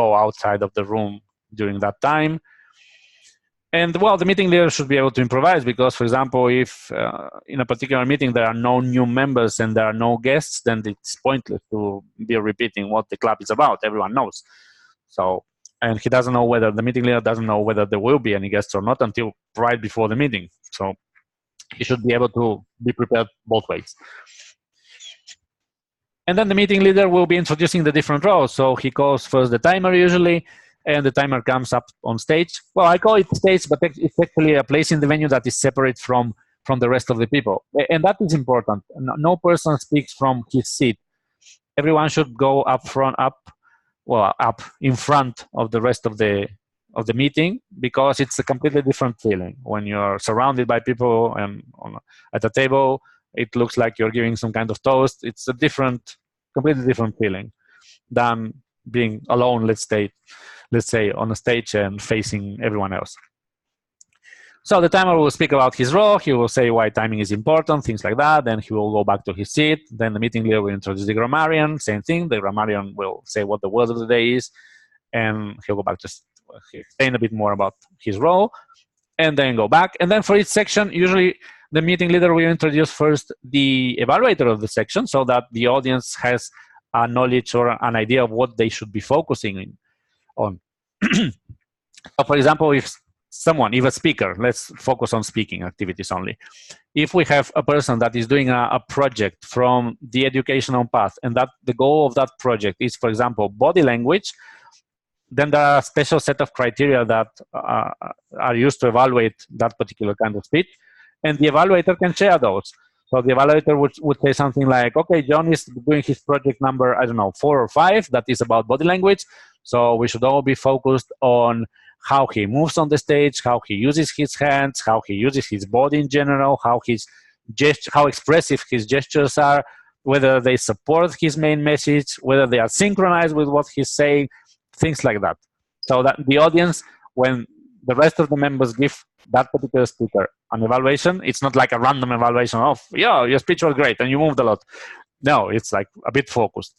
go outside of the room during that time. And well, the meeting leader should be able to improvise because, for example, if in a particular meeting there are no new members and there are no guests, then it's pointless to be repeating what the club is about. Everyone knows. So, and he doesn't know whether the meeting leader doesn't know whether there will be any guests or not until right before the meeting. So he should be able to be prepared both ways. And then the meeting leader will be introducing the different roles. So he calls first the timer usually, and the timer comes up on stage. Well, I call it stage, but it's actually a place in the venue that is separate from the rest of the people. And that is important. No person speaks from his seat. Everyone should go up in front of the rest of the meeting, because it's a completely different feeling. When you're surrounded by people and at a table, it looks like you're giving some kind of toast. It's a completely different feeling than being alone, let's say on a stage and facing everyone else. So the timer will speak about his role. He will say why timing is important, things like that. Then he will go back to his seat. Then the meeting leader will introduce the grammarian, same thing. The grammarian will say what the word of the day is, and he'll go back to explain a bit more about his role, and then go back. And then for each section, usually the meeting leader will introduce first the evaluator of the section so that the audience has a knowledge or an idea of what they should be focusing on. So for example, if a speaker, let's focus on speaking activities only. If we have a person that is doing a project from the educational path, and that the goal of that project is, for example, body language, then there are a special set of criteria that are used to evaluate that particular kind of speech, and the evaluator can share those. So the evaluator would say something like, okay, John is doing his project number, I don't know, 4 or 5, that is about body language. So we should all be focused on how he moves on the stage, how he uses his hands, how he uses his body in general, how expressive his gestures are, whether they support his main message, whether they are synchronized with what he's saying, things like that. So that the audience, when the rest of the members give that particular speaker an evaluation, it's not like a random evaluation of, yeah, your speech was great and you moved a lot. No, it's like a bit focused.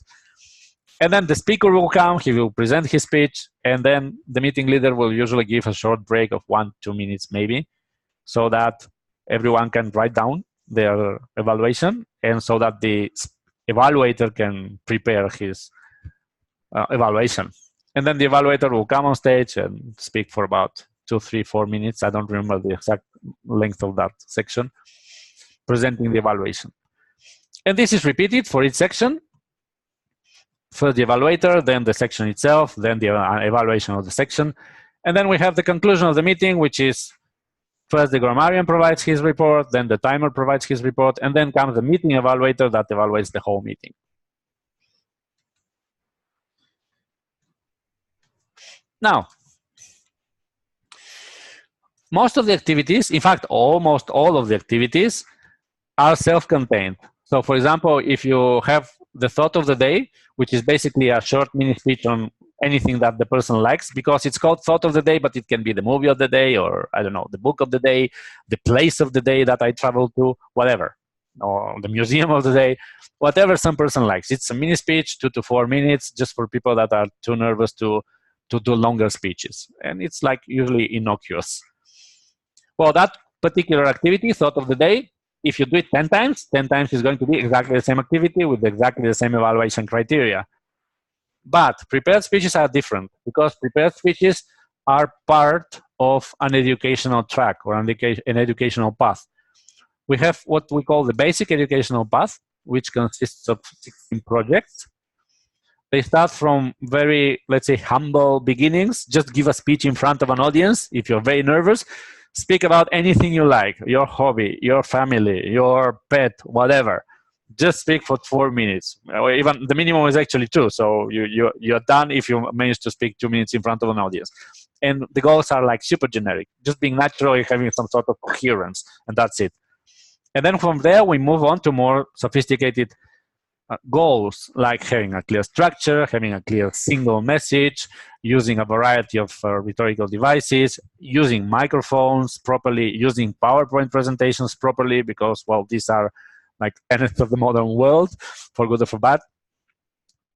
And then the speaker will come, he will present his speech, and then the meeting leader will usually give a short break of 1-2 minutes maybe, so that everyone can write down their evaluation, and so that the evaluator can prepare his evaluation. And then the evaluator will come on stage and speak for about 2, 3, 4 minutes. I don't remember the exact length of that section, presenting the evaluation. And this is repeated for each section. First the evaluator, then the section itself, then the evaluation of the section. And then we have the conclusion of the meeting, which is first the grammarian provides his report, then the timer provides his report, and then comes the meeting evaluator that evaluates the whole meeting. Now, most of the activities, in fact, almost all of the activities are self-contained. So for example, if you have the thought of the day, which is basically a short mini speech on anything that the person likes, because it's called thought of the day, but it can be the movie of the day, or I don't know, the book of the day, the place of the day that I traveled to, whatever, or the museum of the day, whatever some person likes. It's a mini speech, 2 to 4 minutes, just for people that are too nervous to do longer speeches. And it's like usually innocuous. Well, that particular activity, thought of the day, if you do it 10 times, 10 times is going to be exactly the same activity with exactly the same evaluation criteria. But prepared speeches are different, because prepared speeches are part of an educational track or an educational path. We have what we call the basic educational path, which consists of 16 projects. They start from very, let's say, humble beginnings. Just give a speech in front of an audience if you're very nervous. Speak about anything you like, your hobby, your family, your pet, whatever. Just speak for 4 minutes. Even the minimum is actually 2, so you're done if you manage to speak 2 minutes in front of an audience. And the goals are like super generic, just being natural, having some sort of coherence, and that's it. And then from there, we move on to more sophisticated goals, like having a clear structure, having a clear single message, using a variety of rhetorical devices, using microphones properly, using PowerPoint presentations properly, because, well, these are like tenets of the modern world, for good or for bad.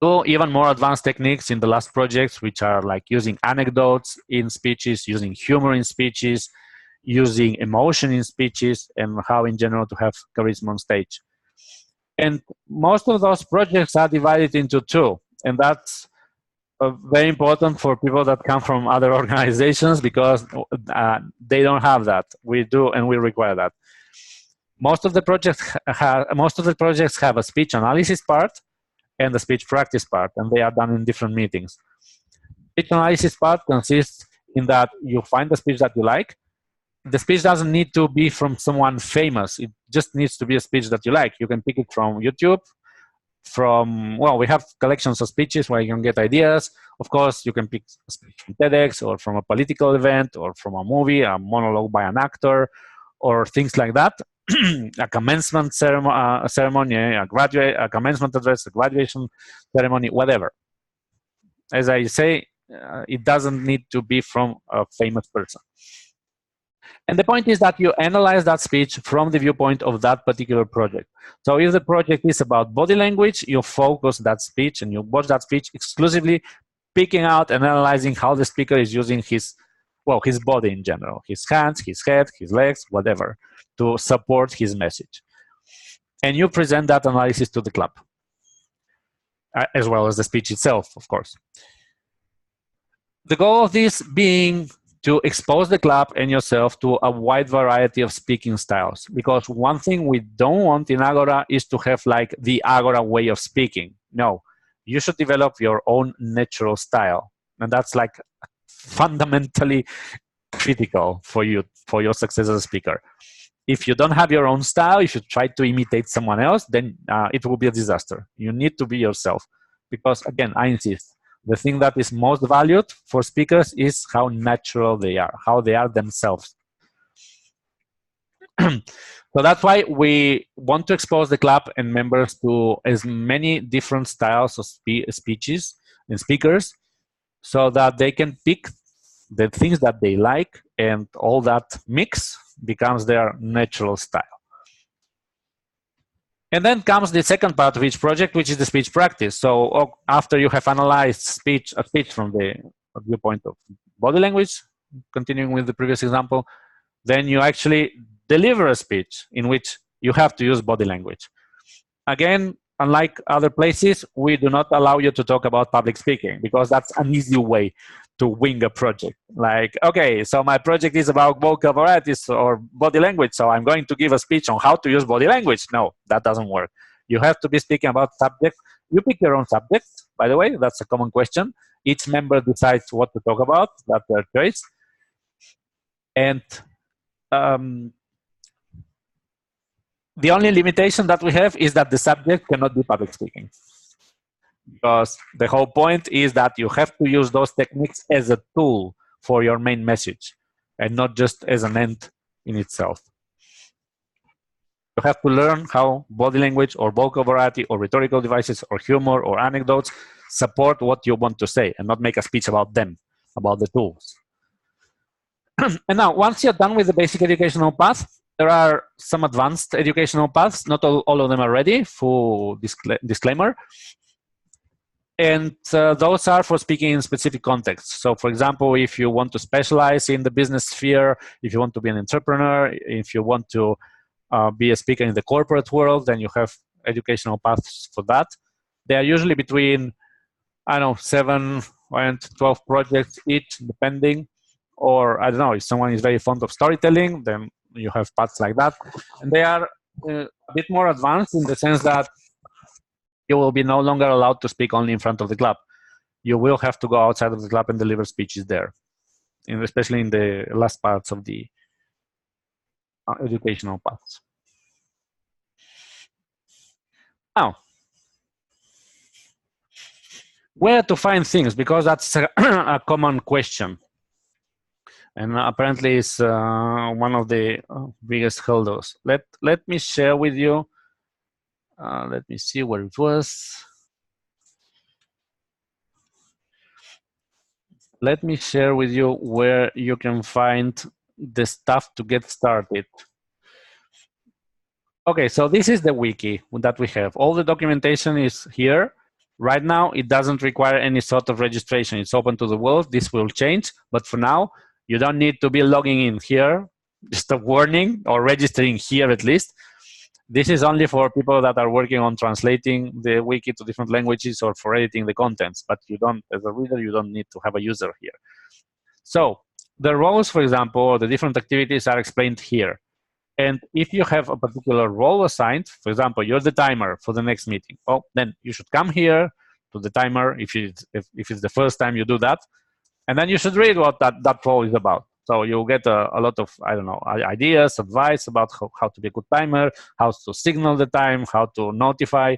do even more advanced techniques in the last projects, which are like using anecdotes in speeches, using humor in speeches, using emotion in speeches, and how in general to have charisma on stage. And most of those projects are divided into two, and that's very important for people that come from other organizations, because they don't have that. We do, and we require that. Most of the projects have a speech analysis part and the speech practice part, and they are done in different meetings. Speech analysis part consists in that you find the speech that you like. The speech doesn't need to be from someone famous. It just needs to be a speech that you like. You can pick it from YouTube, well, we have collections of speeches where you can get ideas. Of course, you can pick a speech from TEDx or from a political event or from a movie, a monologue by an actor, or things like that. A commencement ceremony, a commencement address, a graduation ceremony, whatever. As I say, it doesn't need to be from a famous person. And the point is that you analyze that speech from the viewpoint of that particular project. So if the project is about body language, you focus that speech and you watch that speech exclusively, picking out and analyzing how the speaker is using his body in general, his hands, his head, his legs, whatever, to support his message. And you present that analysis to the club, as well as the speech itself, of course. The goal of this being to expose the club and yourself to a wide variety of speaking styles. Because one thing we don't want in Agora is to have like the Agora way of speaking. No, you should develop your own natural style. And that's like fundamentally critical for you, for your success as a speaker. If you don't have your own style, if you try to imitate someone else, then it will be a disaster. You need to be yourself. Because again, I insist, the thing that is most valued for speakers is how natural they are, how they are themselves. So that's why we want to expose the club and members to as many different styles of speeches and speakers, so that they can pick the things that they like, and all that mix becomes their natural style. And then comes the second part of each project, which is the speech practice. So after you have analyzed a speech from the viewpoint of body language, continuing with the previous example, then you actually deliver a speech in which you have to use body language. Again, unlike other places, we do not allow you to talk about public speaking, because that's an easy way to wing a project. Like, okay, so my project is about vocal varieties or body language, so I'm going to give a speech on how to use body language. No, that doesn't work. You have to be speaking about subject. You pick your own subject, by the way, that's a common question. Each member decides what to talk about, that's their choice. And the only limitation that we have is that the subject cannot be public speaking. Because the whole point is that you have to use those techniques as a tool for your main message, and not just as an end in itself. You have to learn how body language or vocal variety or rhetorical devices or humor or anecdotes support what you want to say, and not make a speech about them, about the tools. And now, once you're done with the basic educational path, there are some advanced educational paths. Not all of them are ready, full disclaimer. And those are for speaking in specific contexts. So for example, if you want to specialize in the business sphere, if you want to be an entrepreneur, if you want to be a speaker in the corporate world, then you have educational paths for that. They are usually between, I don't know, 7 and 12 projects each, depending. Or I don't know, if someone is very fond of storytelling, then you have paths like that. And they are a bit more advanced in the sense that you will be no longer allowed to speak only in front of the club. You will have to go outside of the club and deliver speeches there, especially in the last parts of the educational paths. Now, where to find things? Because that's a common question. And apparently it's one of the biggest hurdles. Let me share with you. Let me see where it was. Let me share with you where you can find the stuff to get started. Okay, so this is the wiki that we have. All the documentation is here. Right now, it doesn't require any sort of registration. It's open to the world. This will change, but for now, you don't need to be logging in here. Just a warning, or registering here at least. This is only for people that are working on translating the wiki to different languages or for editing the contents, but you don't, as a reader, you don't need to have a user here. So the roles, for example, or the different activities are explained here. And if you have a particular role assigned, for example, you're the timer for the next meeting, well, then you should come here to the timer if it's the first time you do that, and then you should read what that role is about. So you'll get a lot of, I don't know, ideas, advice about how to be a good timer, how to signal the time, how to notify,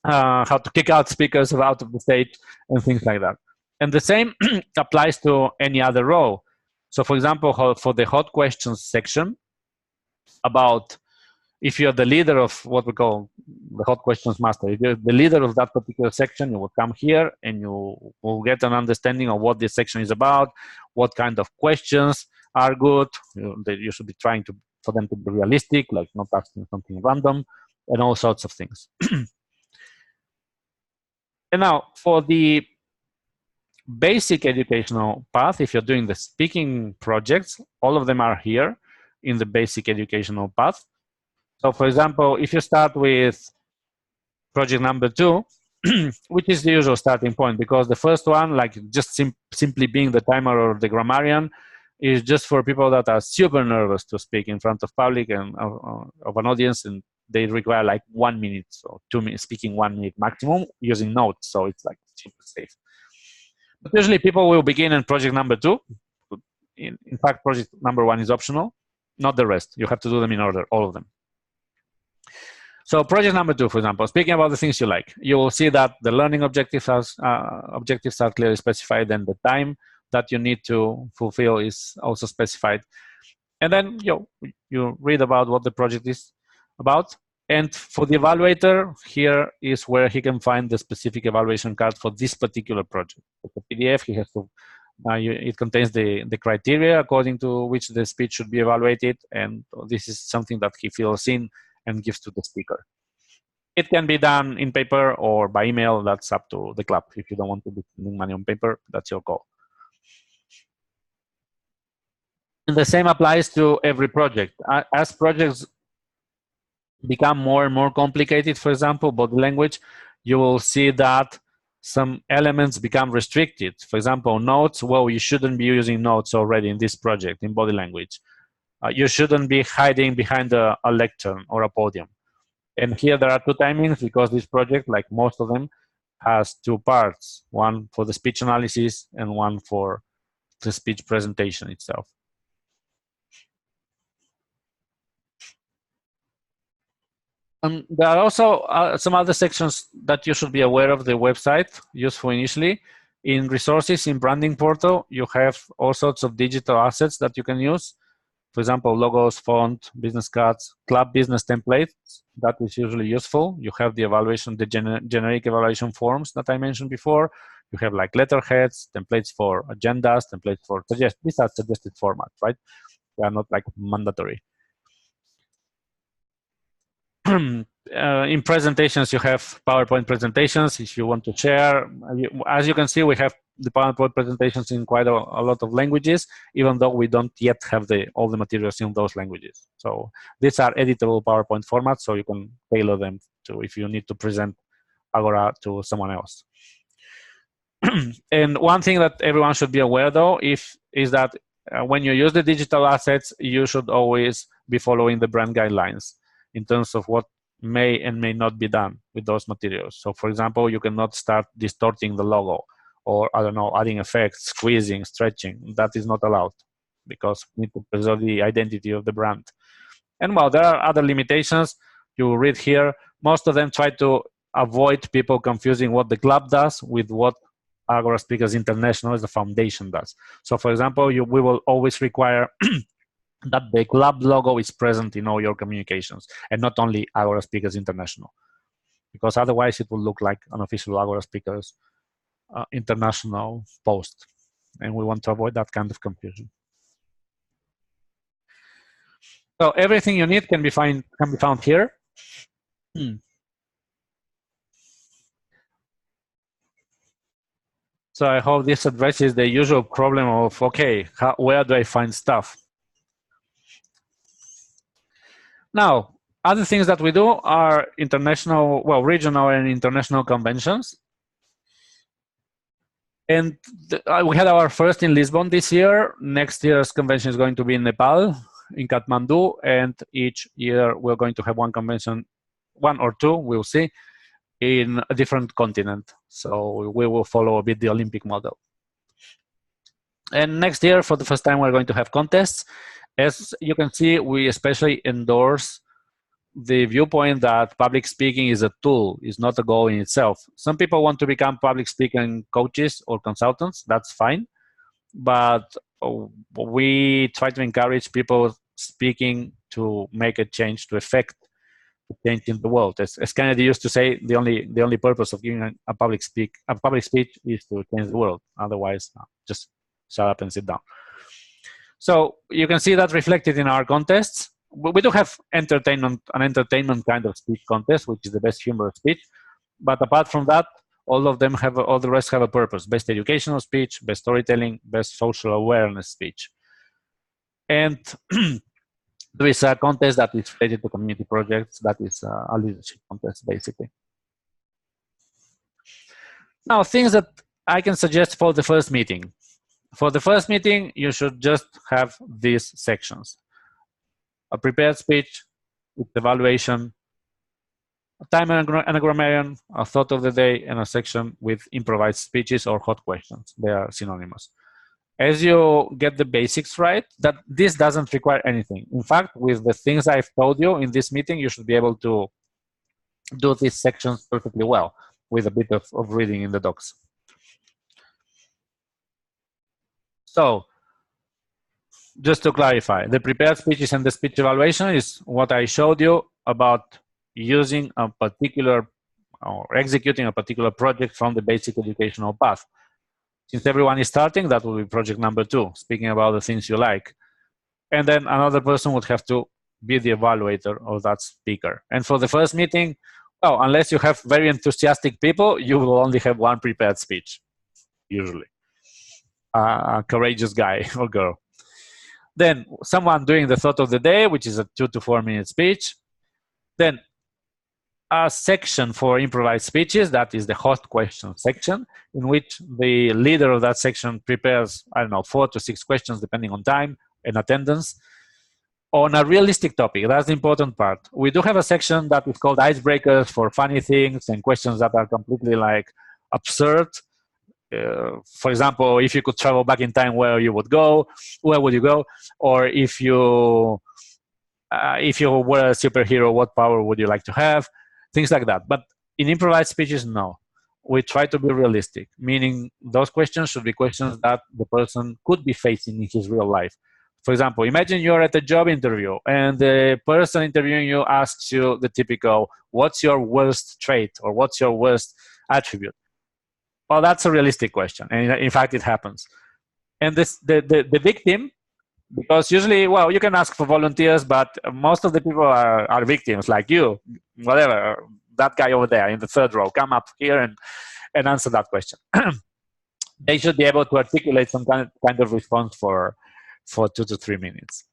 how to kick out speakers out of the stage, and things like that. And the same applies to any other role. So for example, for the hot questions section, about if you're the leader of what we call the hot questions master, if you're the leader of that particular section, you will come here and you will get an understanding of what this section is about, what kind of questions are good. You should be trying for them to be realistic, like not asking something random, and all sorts of things. And now for the basic educational path, if you're doing the speaking projects, all of them are here in the basic educational path. So for example, if you start with project number 2, which is the usual starting point, because the first one, like just simply being the timer or the grammarian, is just for people that are super nervous to speak in front of public and of an audience, and they require like 1 minute or 2 minutes, speaking 1 minute maximum using notes, so it's like super safe. But usually people will begin in project number 2. In fact, project number 1 is optional, not the rest. You have to do them in order, all of them. So project number 2, for example, speaking about the things you like, you will see that the learning objectives are clearly specified, and the time that you need to fulfill is also specified. And then you read about what the project is about. And for the evaluator, here is where he can find the specific evaluation card for this particular project. For the PDF, he has to, it contains the criteria according to which the speech should be evaluated. And this is something that he fills in and gives to the speaker. It can be done in paper or by email. That's up to the club. If you don't want to be spending money on paper, that's your call. And the same applies to every project. As projects become more and more complicated, for example, body language, you will see that some elements become restricted. For example, notes, well, you shouldn't be using notes already in this project in body language. You shouldn't be hiding behind a lectern or a podium. And here there are 2 timings, because this project, like most of them, has 2 parts, one for the speech analysis and one for the speech presentation itself. There are also some other sections that you should be aware of the website, useful initially. In resources, in branding portal, you have all sorts of digital assets that you can use. For example, logos, font, business cards, club business templates. That is usually useful. You have the evaluation, the generic evaluation forms that I mentioned before. You have like letterheads, templates for agendas, templates for these are suggested formats, right? They are not like mandatory. In presentations, you have PowerPoint presentations if you want to share. As you can see, we have the PowerPoint presentations in quite a lot of languages, even though we don't yet have all the materials in those languages. So these are editable PowerPoint formats, so you can tailor them to if you need to present Agora to someone else. And one thing that everyone should be aware, though, is that when you use the digital assets, you should always be following the brand guidelines in terms of what may and may not be done with those materials. So for example, you cannot start distorting the logo, or I don't know, adding effects, squeezing, stretching. That is not allowed, because we need to preserve the identity of the brand. And while there are other limitations, you read here, most of them try to avoid people confusing what the club does with what Agora Speakers International as a foundation does. So for example, we will always require that the club logo is present in all your communications, and not only Agora Speakers International, because otherwise it will look like an official Agora Speakers International post, and we want to avoid that kind of confusion. So everything you need can be found here. So I hope this addresses the usual problem of, okay, where do I find stuff? Now, other things that we do are international, well, regional and international conventions. And we had our first in Lisbon this year. Next year's convention is going to be in Nepal, in Kathmandu, and each year we're going to have one convention, one or two, we'll see, in a different continent. So we will follow a bit the Olympic model. And next year, for the first time, we're going to have contests. As you can see, we especially endorse the viewpoint that public speaking is a tool, is not a goal in itself. Some people want to become public speaking coaches or consultants. That's fine. But we try to encourage people speaking to make a change, to affect change in the world. As Kennedy used to say, the only purpose of giving a public speech is to change the world. Otherwise, just shut up and sit down. So you can see that reflected in our contests. We do have an entertainment kind of speech contest, which is the best humor speech. But apart from that, all the rest have a purpose: best educational speech, best storytelling, best social awareness speech. And there is a contest that is related to community projects. That is a leadership contest, basically. Now, things that I can suggest for the first meeting. For the first meeting, you should just have these sections: a prepared speech with evaluation, a time anagrammarian, a thought of the day, and a section with improvised speeches or hot questions. They are synonymous. As you get the basics right, that this doesn't require anything. In fact, with the things I've told you in this meeting, you should be able to do these sections perfectly well with a bit of reading in the docs. So, just to clarify, the prepared speeches and the speech evaluation is what I showed you about using a particular or executing a particular project from the basic educational path. Since everyone is starting, that will be project number 2, speaking about the things you like. And then another person would have to be the evaluator of that speaker. And for the first meeting, well, unless you have very enthusiastic people, you will only have one prepared speech, usually. A courageous guy or girl. Then someone doing the thought of the day, which is a 2 to 4 minute speech. Then a section for improvised speeches, that is the hot question section, in which the leader of that section prepares, I don't know, 4 to 6 questions, depending on time and attendance, on a realistic topic. That's the important part. We do have a section that is called icebreakers for funny things and questions that are completely like absurd. For example, if you could travel back in time, where would you go? Or if you were a superhero, what power would you like to have? Things like that. But in improvised speeches, no. We try to be realistic, meaning those questions should be questions that the person could be facing in his real life. For example, imagine you're at a job interview and the person interviewing you asks you the typical, what's your worst trait or what's your worst attribute? Well, that's a realistic question. And in fact, it happens. And the victim, because usually, well, you can ask for volunteers, but most of the people are victims, like you, whatever, that guy over there in the 3rd row, come up here and answer that question. They should be able to articulate some kind of response for 2 to 3 minutes.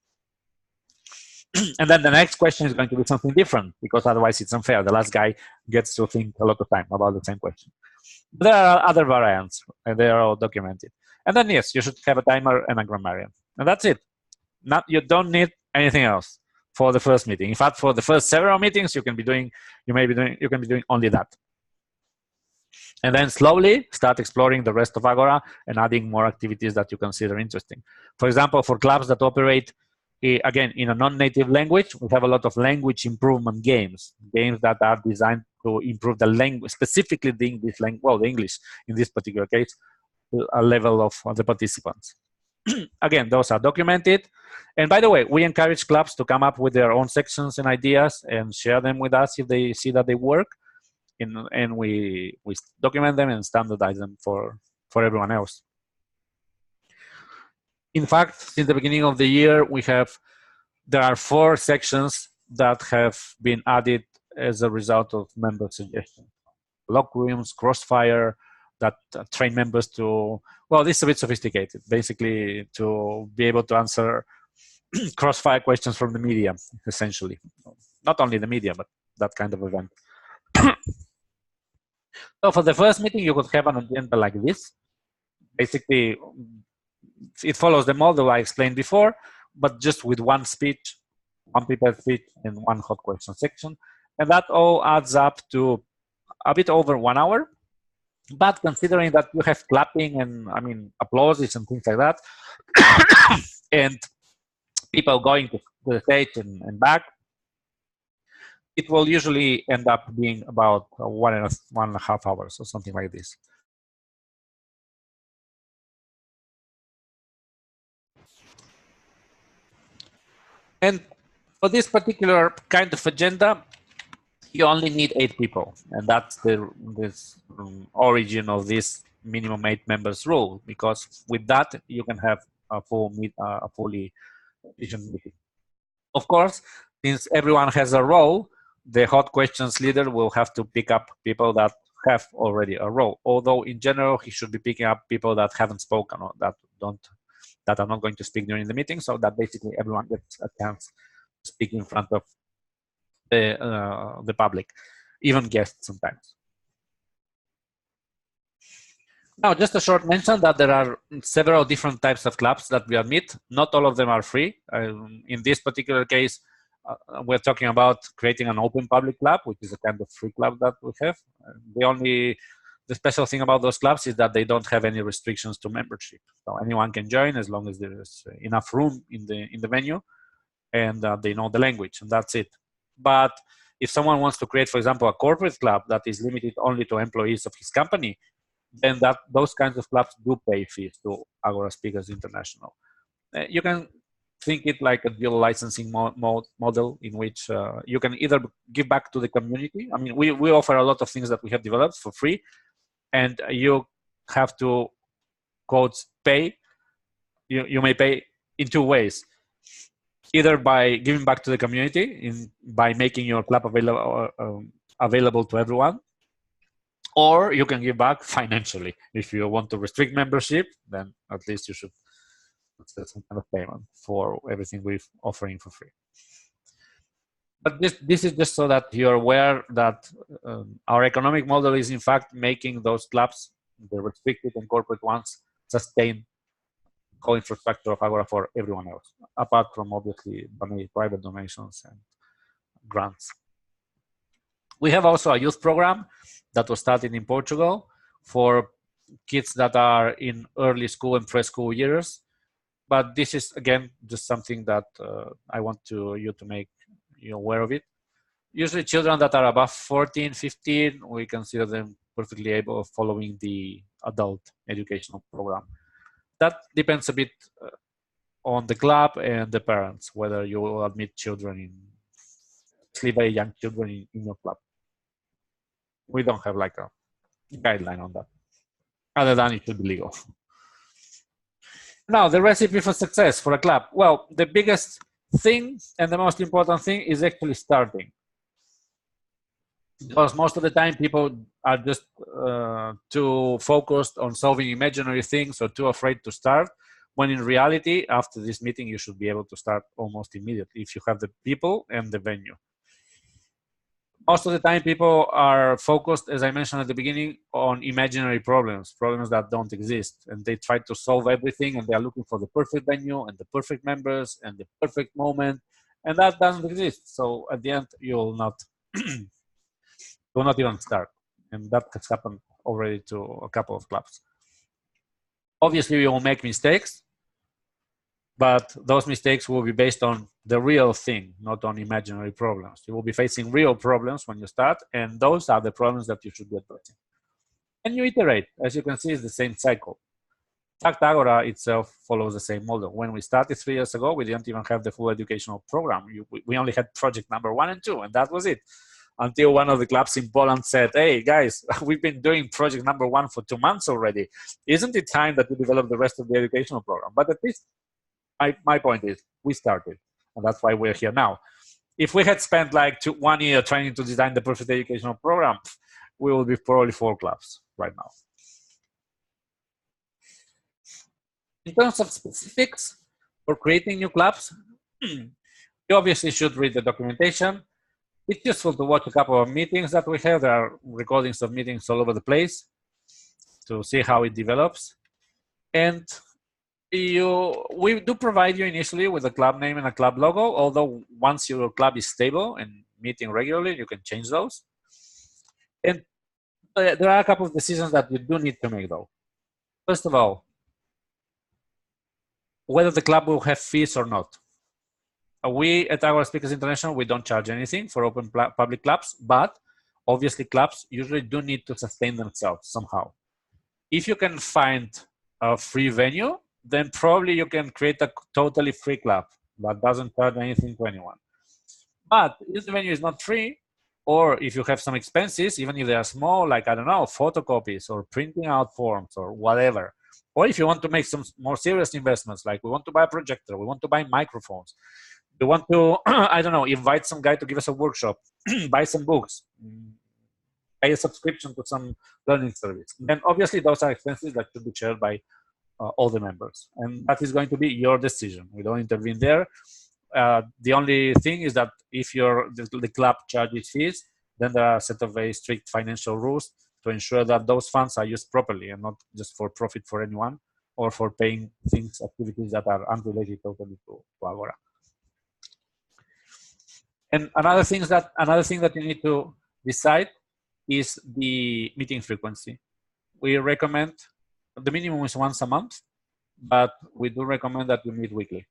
And then the next question is going to be something different, because otherwise it's unfair. The last guy gets to think a lot of time about the same question. There are other variants, and they are all documented. And then, yes, you should have a timer and a grammarian. And that's it. You don't need anything else for the first meeting. In fact, for the first several meetings, you can be doing only that. And then slowly start exploring the rest of Agora and adding more activities that you consider interesting. For example, for clubs that operate, again, in a non-native language, we have a lot of language improvement games that are designed to improve the language, specifically the English language, well, the English in this particular case, to a level of the participants. Again, those are documented. And by the way, we encourage clubs to come up with their own sections and ideas and share them with us if they see that they work. And we document them and standardize them for everyone else. In fact, since the beginning of the year, there are 4 sections that have been added as a result of member suggestions: colloquiums, crossfire, that train members to, well, this is a bit sophisticated, basically to be able to answer crossfire questions from the media, essentially. Not only the media, but that kind of event. So for the first meeting, you could have an agenda like this. Basically, it follows the model I explained before, but just with one speech, one prepared speech, and one hot question section. And that all adds up to a bit over 1 hour. But considering that you have clapping and, I mean, applauses and things like that, and people going to the stage and back, it will usually end up being about 1.5 hours or something like this. And for this particular kind of agenda, you only need 8 people, and that's the origin of this minimum 8 members rule. Because with that, you can have a fully efficient meeting. Of course, since everyone has a role, the hot questions leader will have to pick up people that have already a role. Although in general, he should be picking up people that haven't spoken or that are not going to speak during the meeting, so that basically everyone gets a chance to speak in front of the public, even guests sometimes. Now, just a short mention that there are several different types of clubs that we admit. Not all of them are free. In this particular case, we're talking about creating an open public club, which is a kind of free club that we have. The special thing about those clubs is that they don't have any restrictions to membership. So anyone can join as long as there is enough room in the venue and they know the language, and that's it. But if someone wants to create, for example, a corporate club that is limited only to employees of his company, then those kinds of clubs do pay fees to Agora Speakers International. You can think it like a dual licensing model in which you can either give back to the community. I mean, we offer a lot of things that we have developed for free, and you have to, quotes, pay. You may pay in 2 ways. Either by giving back to the community, by making your club available to everyone, or you can give back financially. If you want to restrict membership, then at least you should set some kind of payment for everything we're offering for free. But this is just so that you're aware that our economic model is in fact making those clubs, the restricted and corporate ones, sustain co-infrastructure of Agora for everyone else, apart from obviously private donations and grants. We have also a youth program that was started in Portugal for kids that are in early school and preschool years. But this is, again, just something that I want you to make you aware of it. Usually children that are above 14, 15, we consider them perfectly able of following the adult educational program. That depends a bit on the club and the parents, whether you will admit children, especially very young children in your club. We don't have like a guideline on that, other than it should be legal. Now, the recipe for success for a club. Well, the biggest thing and the most important thing is actually starting. Because most of the time people are just too focused on solving imaginary things or too afraid to start, when in reality, after this meeting, you should be able to start almost immediately if you have the people and the venue. Most of the time people are focused, as I mentioned at the beginning, on imaginary problems that don't exist. And they try to solve everything, and they are looking for the perfect venue and the perfect members and the perfect moment. And that doesn't exist. So at the end, you will not even start. And that has happened already to a couple of clubs. Obviously, you will make mistakes, but those mistakes will be based on the real thing, not on imaginary problems. You will be facing real problems when you start, and those are the problems that you should be addressing. And you iterate. As you can see, it's the same cycle. In fact, Agora itself follows the same model. When we started 3 years ago, we didn't even have the full educational program. We only had project number 1 and 2, and that was it. Until one of the clubs in Poland said, hey, guys, we've been doing project number 1 for 2 months already. Isn't it time that we develop the rest of the educational program? But at least my point is, we started, and that's why we're here now. If we had spent like 1 year trying to design the perfect educational program, we will be probably 4 clubs right now. In terms of specifics for creating new clubs, you obviously should read the documentation. It's useful to watch a couple of meetings that we have. There are recordings of meetings all over the place to see how it develops. And we do provide you initially with a club name and a club logo, although once your club is stable and meeting regularly, you can change those. And there are a couple of decisions that you do need to make, though. First of all, whether the club will have fees or not. We at Our Speakers International, we don't charge anything for open public clubs, but obviously clubs usually do need to sustain themselves somehow. If you can find a free venue, then probably you can create a totally free club that doesn't charge anything to anyone. But if the venue is not free, or if you have some expenses, even if they are small, like, I don't know, photocopies or printing out forms or whatever, or if you want to make some more serious investments, like we want to buy a projector, we want to buy microphones, we want to, I don't know, invite some guy to give us a workshop, buy some books, pay a subscription to some learning service. Then obviously those are expenses that should be shared by all the members. And that is going to be your decision. We don't intervene there. The only thing is that if the club charges fees, then there are a set of very strict financial rules to ensure that those funds are used properly and not just for profit for anyone or for paying things, activities that are unrelated totally to Agora. And another thing that you need to decide is the meeting frequency. We recommend, the minimum is once a month, but we do recommend that you meet weekly.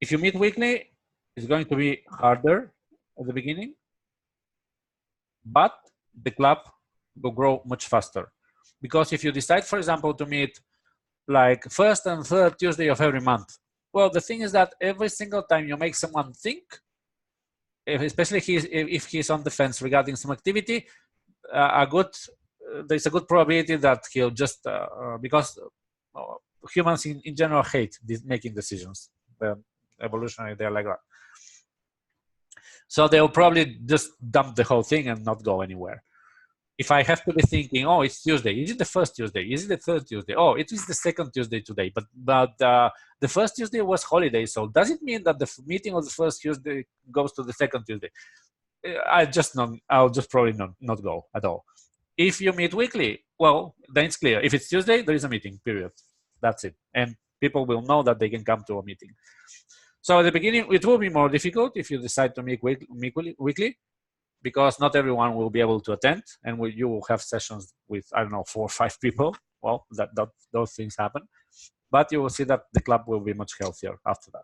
If you meet weekly, it's going to be harder at the beginning, but the club will grow much faster. Because if you decide, for example, to meet like first and third Tuesday of every month, well, the thing is that every single time you make someone think, especially if he's on the fence regarding some activity, there's a good probability that he'll just, because humans in general hate making decisions. Evolutionary, they're like that. So they'll probably just dump the whole thing and not go anywhere. If I have to be thinking, oh, it's Tuesday. Is it the first Tuesday? Is it the third Tuesday? Oh, it is the second Tuesday today. But the first Tuesday was holiday. So does it mean that the meeting of the first Tuesday goes to the second Tuesday? I'll just probably not go at all. If you meet weekly, well, then it's clear. If it's Tuesday, there is a meeting, period. That's it. And people will know that they can come to a meeting. So at the beginning, it will be more difficult if you decide to meet weekly, because not everyone will be able to attend, and you will have sessions with, I don't know, 4 or 5 people. Well, those things happen. But you will see that the club will be much healthier after that.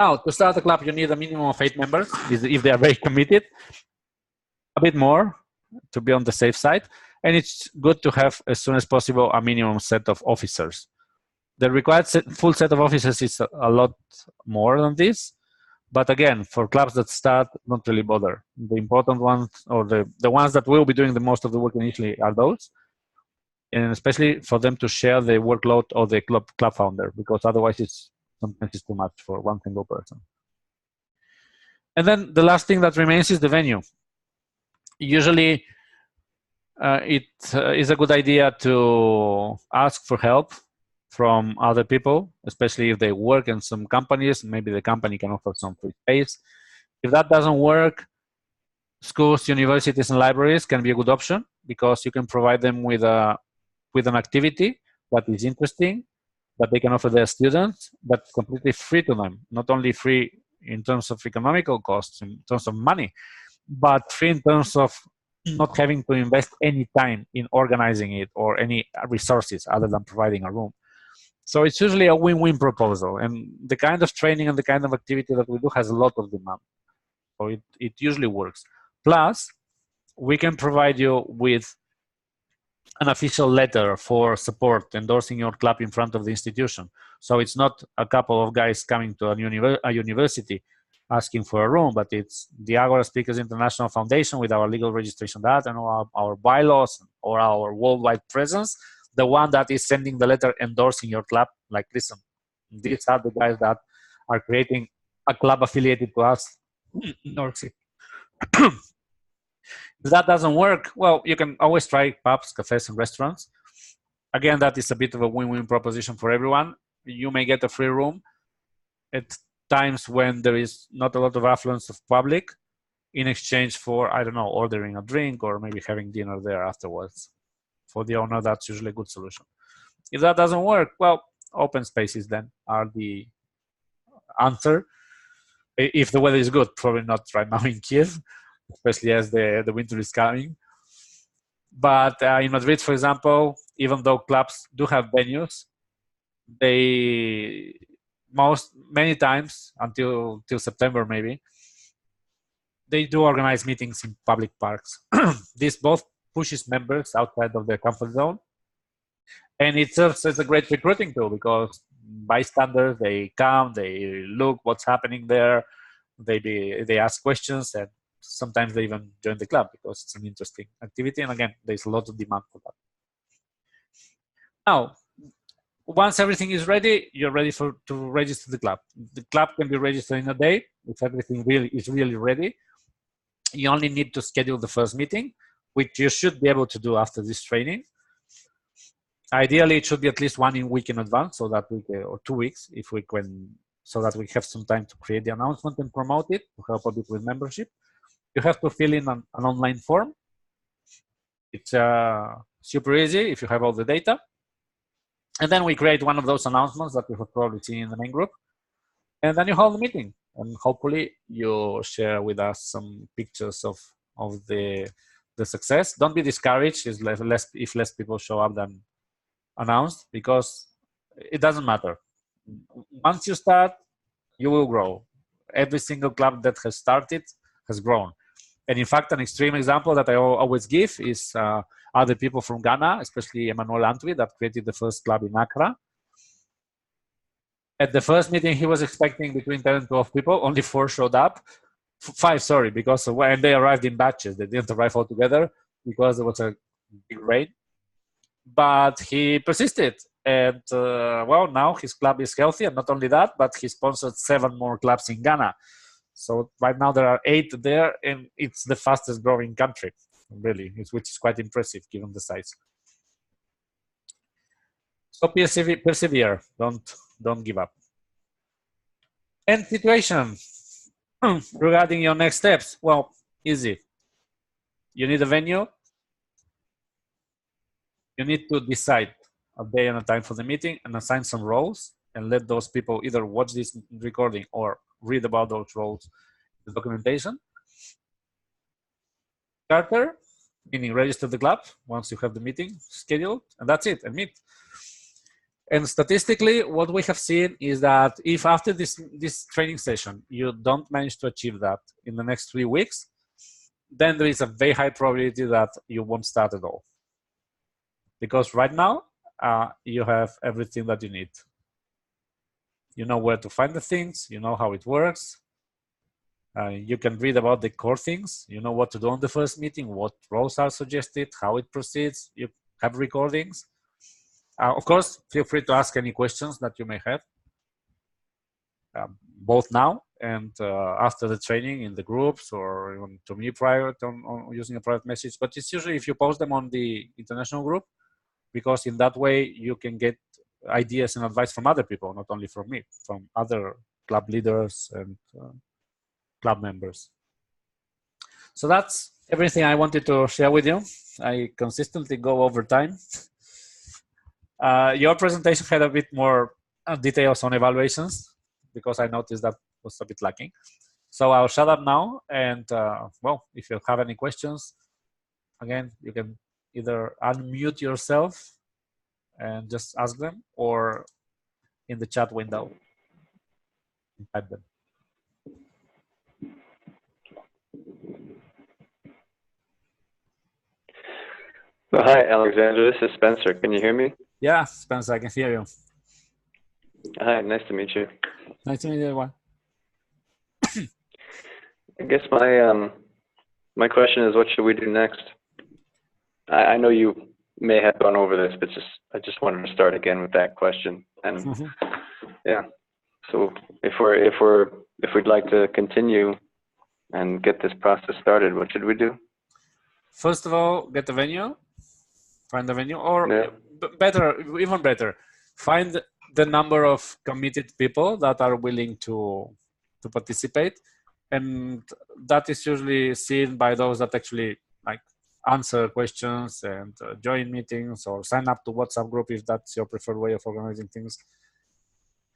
Now, to start a club, you need a minimum of 8 members, if they are very committed. A bit more to be on the safe side. And it's good to have, as soon as possible, a minimum set of officers. The required full set of officers is a lot more than this. But again, for clubs that start, don't really bother. The important ones, or the ones that will be doing the most of the work initially, are those. And especially for them to share the workload of the club founder, because otherwise sometimes it's too much for one single person. And then the last thing that remains is the venue. Usually, it is a good idea to ask for help from other people, especially if they work in some companies. Maybe the company can offer some free space. If that doesn't work, schools, universities, and libraries can be a good option, because you can provide them with an activity that is interesting, that they can offer their students, but completely free to them. Not only free in terms of economical costs, in terms of money, but free in terms of not having to invest any time in organizing it or any resources other than providing a room. So it's usually a win-win proposal, and the kind of training and the kind of activity that we do has a lot of demand. So it usually works. Plus, we can provide you with an official letter for support endorsing your club in front of the institution. So it's not a couple of guys coming to a university asking for a room, but it's the Agora Speakers International Foundation with our legal registration data and our bylaws or our worldwide presence, the one that is sending the letter endorsing your club. Like, listen, these are the guys that are creating a club affiliated to us in New York City. If that doesn't work, well, you can always try pubs, cafes, and restaurants. again, that is a bit of a win-win proposition for everyone. You may get a free room at times when there is not a lot of affluence of public, in exchange for, I don't know, ordering a drink or maybe having dinner there afterwards. For the owner, that's usually a good solution. If that doesn't work, well, open spaces then are the answer. If the weather is good, probably not right now in Kyiv, especially as the winter is coming. But in Madrid, for example, even though clubs do have venues, they many times until September maybe, they do organize meetings in public parks. This both pushes members outside of their comfort zone, and it serves as a great recruiting tool because bystanders, they come, they look what's happening there, they ask questions, and sometimes they even join the club because it's an interesting activity. And again, there's a lot of demand for that. Now, once everything is ready, you're ready to register the club. The club can be registered in a day if everything is really ready. You only need to schedule the first meeting, which you should be able to do after this training. Ideally, it should be at least 1 week in advance, so that we or 2 weeks, if we can, so that we have some time to create the announcement and promote it to help a bit with membership. You have to fill in an online form. It's super easy if you have all the data. And then we create one of those announcements that you have probably seen in the main group. And then you hold the meeting. And hopefully you share with us some pictures of the success. Don't be discouraged if less people show up than announced, because it doesn't matter. Once you start, you will grow. Every single club that has started has grown. And in fact, an extreme example that I always give is other people from Ghana, especially Emmanuel Antwi, that created the first club in Accra. At the first meeting, he was expecting between 10 and 12 people. Only 4 showed up. 5, sorry, because when they arrived in batches, they didn't arrive all together because there was a big rain. But he persisted. And well, now his club is healthy. And not only that, but he sponsored 7 more clubs in Ghana. So right now there are 8 there, and it's the fastest growing country, really, which is quite impressive given the size. So persevere, don't give up. And situation regarding your next steps, well, easy. You need a venue. You need to decide a day and a time for the meeting and assign some roles and let those people either watch this recording or read about those roles in the documentation. Charter, meaning register the club once you have the meeting scheduled, and that's it, and meet. And statistically, what we have seen is that if after this training session, you don't manage to achieve that in the next 3 weeks, then there is a very high probability that you won't start at all. Because right now, you have everything that you need. You know where to find the things, you know how it works. You can read about the core things, you know what to do on the first meeting, what roles are suggested, how it proceeds, you have recordings. Of course, feel free to ask any questions that you may have, both now and after the training in the groups, or even to me prior on using a private message. But it's usually if you post them on the international group, because in that way you can get ideas and advice from other people, not only from me, from other club leaders and club members. So that's everything I wanted to share with you. I consistently go over time. Your presentation had a bit more details on evaluations, because I noticed that was a bit lacking. So I'll shut up now, and well, if you have any questions, again, you can either unmute yourself and just ask them, or in the chat window, type them. Well, hi, Alexander. This is Spencer. Can you hear me? Yeah, Spencer, I can hear you. Hi, nice to meet you. Nice to meet you, everyone. I guess my question is, what should we do next? I know you may have gone over this, but I just wanted to start again with that question. And yeah, so if we'd like to continue and get this process started, what should we do? First of all, get the venue, find the venue, or better, even better, find the number of committed people that are willing to participate, and that is usually seen by those that actually like answer questions and join meetings or sign up to WhatsApp group if that's your preferred way of organizing things.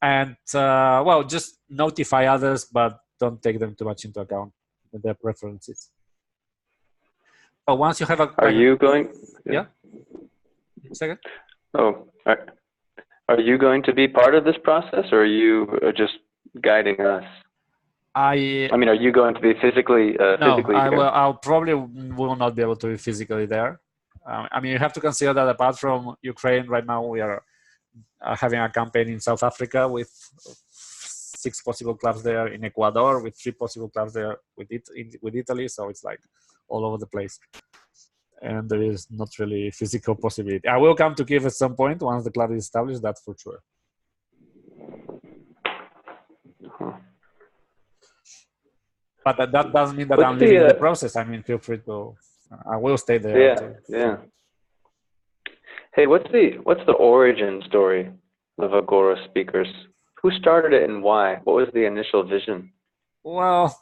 And well, just notify others, but don't take them too much into account with their preferences. But once you have a, Are you going? Yeah. Second. Oh, are you going to be part of this process, or are you just guiding us? I mean, are you going to be physically? No, physically I'll probably will not be able to be physically there. I mean, you have to consider that apart from Ukraine, right now we are having a campaign in South Africa with 6 possible clubs there, in Ecuador with 3 possible clubs there, with Italy. So it's like all over the place, and there is not really physical possibility. I will come to Kyiv at some point once the club is established. That's for sure. But that doesn't mean that I'm leaving the process. I mean, feel free to. I will stay there. Yeah. Hey, what's the origin story of Agora Speakers? Who started it and why? What was the initial vision? Well,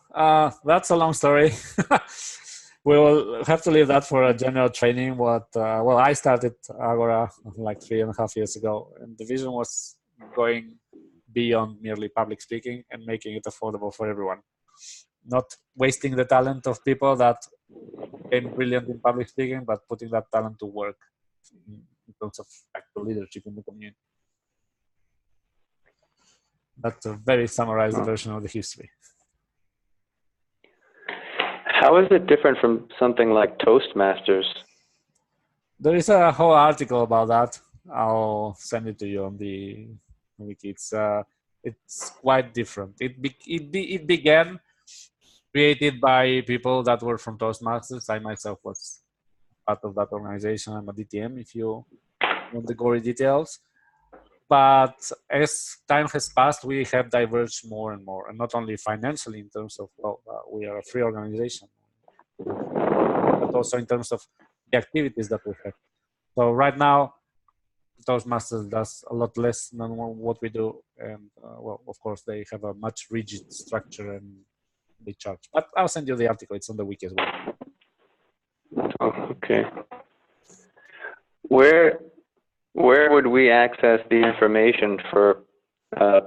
that's a long story. We will have to leave that for a general training. Well, I started Agora like 3.5 years ago, and the vision was going beyond merely public speaking and making it affordable for everyone. Not wasting the talent of people that became brilliant in public speaking, but putting that talent to work in terms of actual leadership in the community. That's a very summarized version of the history. How is it different from something like Toastmasters? There is a whole article about that. I'll send it to you on the wiki. It's quite different. It began created by people that were from Toastmasters. I myself was part of that organization. I'm a DTM, if you want the gory details. But as time has passed, we have diverged more and more, and not only financially in terms of, we are a free organization, but also in terms of the activities that we have. So right now, Toastmasters does a lot less than what we do, and well, of course, they have a much rigid structure and they charge. But I'll send you the article; it's on the wiki as well. Oh, okay. Where would we access the information for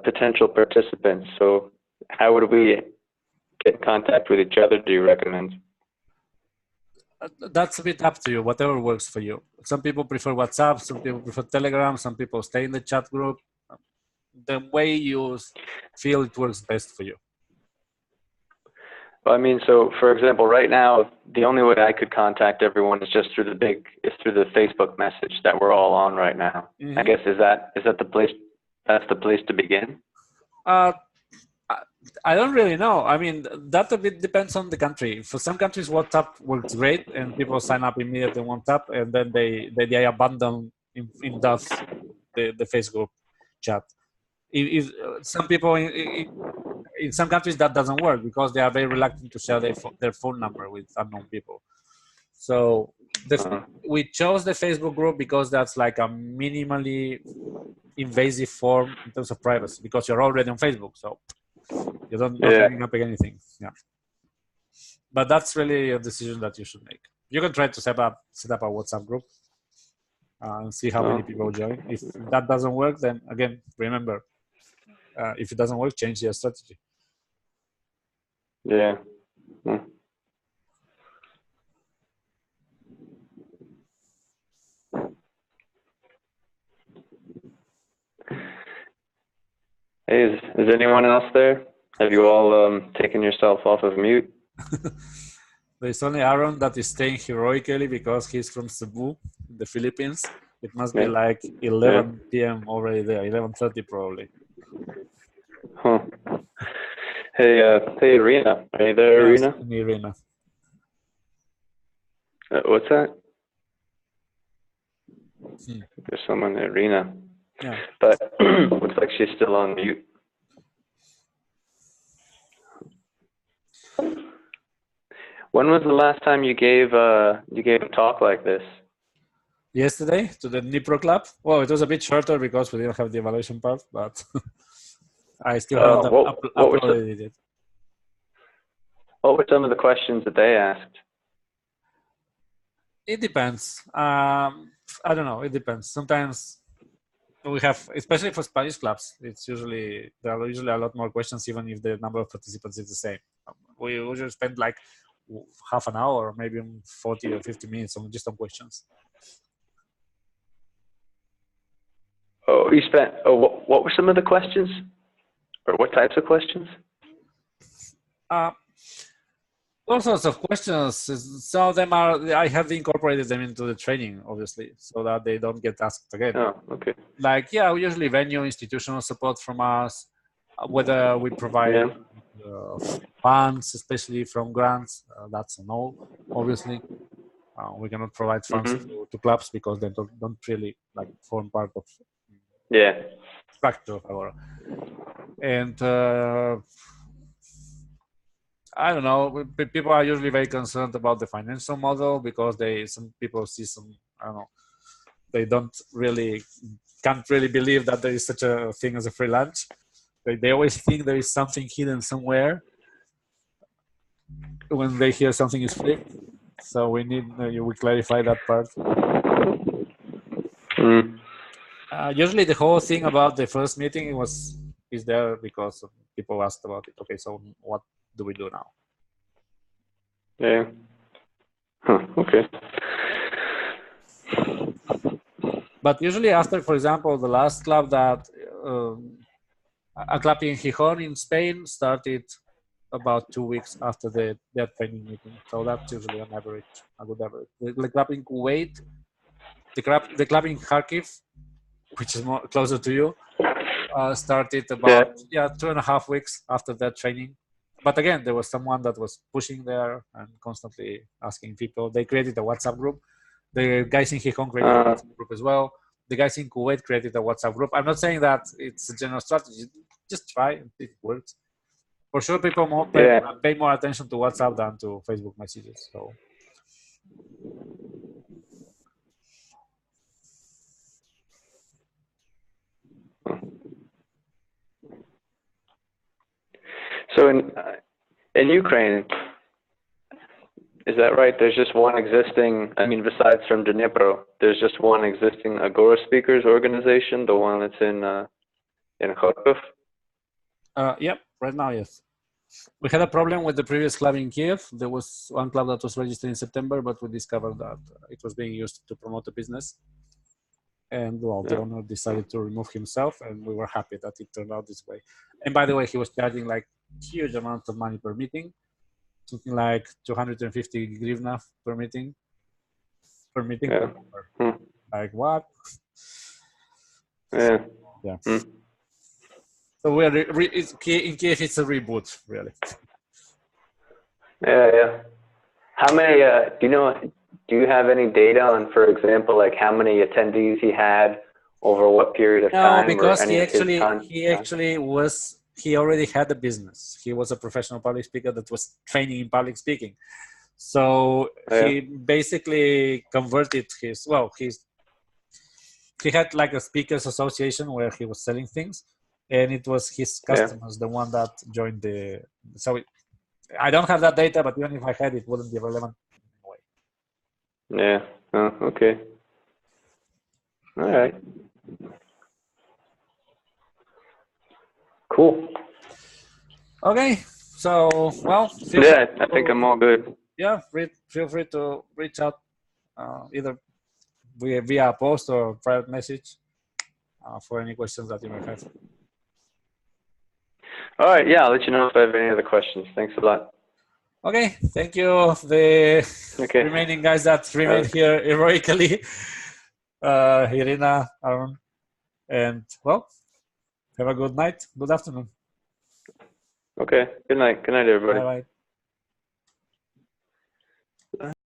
potential participants? So how would we get in contact with each other, do you recommend? That's a bit up to you, whatever works for you. Some people prefer WhatsApp, some people prefer Telegram, some people stay in the chat group. The way you feel it works best for you. Well, I mean, so for example, right now, the only way I could contact everyone is just through the Facebook message that we're all on right now. Mm-hmm. I guess is that the place? That's the place to begin. I don't really know. I mean, that a bit depends on the country. For some countries, WhatsApp works great, and people sign up immediately on WhatsApp, and then they abandon in dust the Facebook chat. If some people in some countries that doesn't work because they are very reluctant to share their phone number with unknown people. So we chose the Facebook group because that's like a minimally invasive form in terms of privacy, because you're already on Facebook, so you don't bring up anything. Yeah, but that's really a decision that you should make. You can try to set up a WhatsApp group and see how many people join. If that doesn't work, then again, remember, if it doesn't work, change your strategy. Yeah. Hey, is anyone else there? Have you all taken yourself off of mute? There's only Aaron that is staying heroically because he's from Cebu, the Philippines. It must be like 11 p.m. already there, 11:30 probably. Huh. Hey, Irina. Are you there, yes, Irina? Irina. What's that? There's someone there, Irina. Yeah. But looks like she's still on mute. When was the last time you gave a talk like this? yesterday to the Dnipro club. Well, it was a bit shorter because we didn't have the evaluation part, but I still haven't uploaded it. What were some of the questions that they asked? It depends. I don't know. It depends. Sometimes we have, especially for Spanish clubs, there are usually a lot more questions, even if the number of participants is the same. We usually spend like half an hour, or maybe 40 or 50 minutes on just on questions. Oh, you spent. Oh, what were some of the questions, or what types of questions? All sorts of questions. Some of them I have incorporated them into the training, obviously, so that they don't get asked again. Oh, okay. Like, yeah, we usually venue institutional support from us, whether we provide funds, especially from grants. That's a no, obviously. We cannot provide funds to clubs because they don't really like form part of structure of our. And I don't know. People are usually very concerned about the financial model because some people see some, I don't know, they can't really believe that there is such a thing as a free lunch. They always think there is something hidden somewhere when they hear something is free. So we clarify that part. Usually the whole thing about the first meeting is there because people asked about it. Okay, so what do we do now? Yeah. Huh, okay. But usually after, for example, the last club that a club in Gijón in Spain started about 2 weeks after their training meeting. So that's usually an average, a good average. The club in Kuwait, the club in Kharkiv, which is more closer to you, started about 2.5 weeks after their training. But again, there was someone that was pushing there and constantly asking people. They created a WhatsApp group. The guys in Gijón created a WhatsApp group as well. The guys in Kuwait created a WhatsApp group. I'm not saying that it's a general strategy. Just try. It works. For sure, people pay more attention to WhatsApp than to Facebook messages. So in Ukraine, is that right? There's just one existing. I mean, besides from Dnipro, there's just one existing Agora Speakers organization, the one that's in Kharkiv. Yep. Right now, yes. We had a problem with the previous club in Kyiv. There was one club that was registered in September, but we discovered that it was being used to promote a business. And well, the owner decided to remove himself, and we were happy that it turned out this way. And by the way, he was charging like huge amounts of money per meeting, something like 250 hryvnia per meeting. Like what? Yeah. So we are in Kyiv. It's a reboot, really. Yeah. How many? Do you have any data on, for example, like how many attendees he had over what period of time? No, because he already had a business. He was a professional public speaker that was training in public speaking. So he basically converted he had like a speakers association where he was selling things, and it was his customers, the one that joined I don't have that data, but even if I had it, wouldn't be relevant anyway. Yeah. Oh, okay. All right. Cool. Okay. So, well. I think I'm all good. Yeah. Feel free to reach out either via post or private message for any questions that you may have. All right. Yeah, I'll let you know if I have any other questions. Thanks a lot. Okay. Thank you. The remaining guys that remained here heroically. Irina, Aaron, and well, have a good night. Good afternoon. Okay. Good night. Good night, everybody. Bye-bye.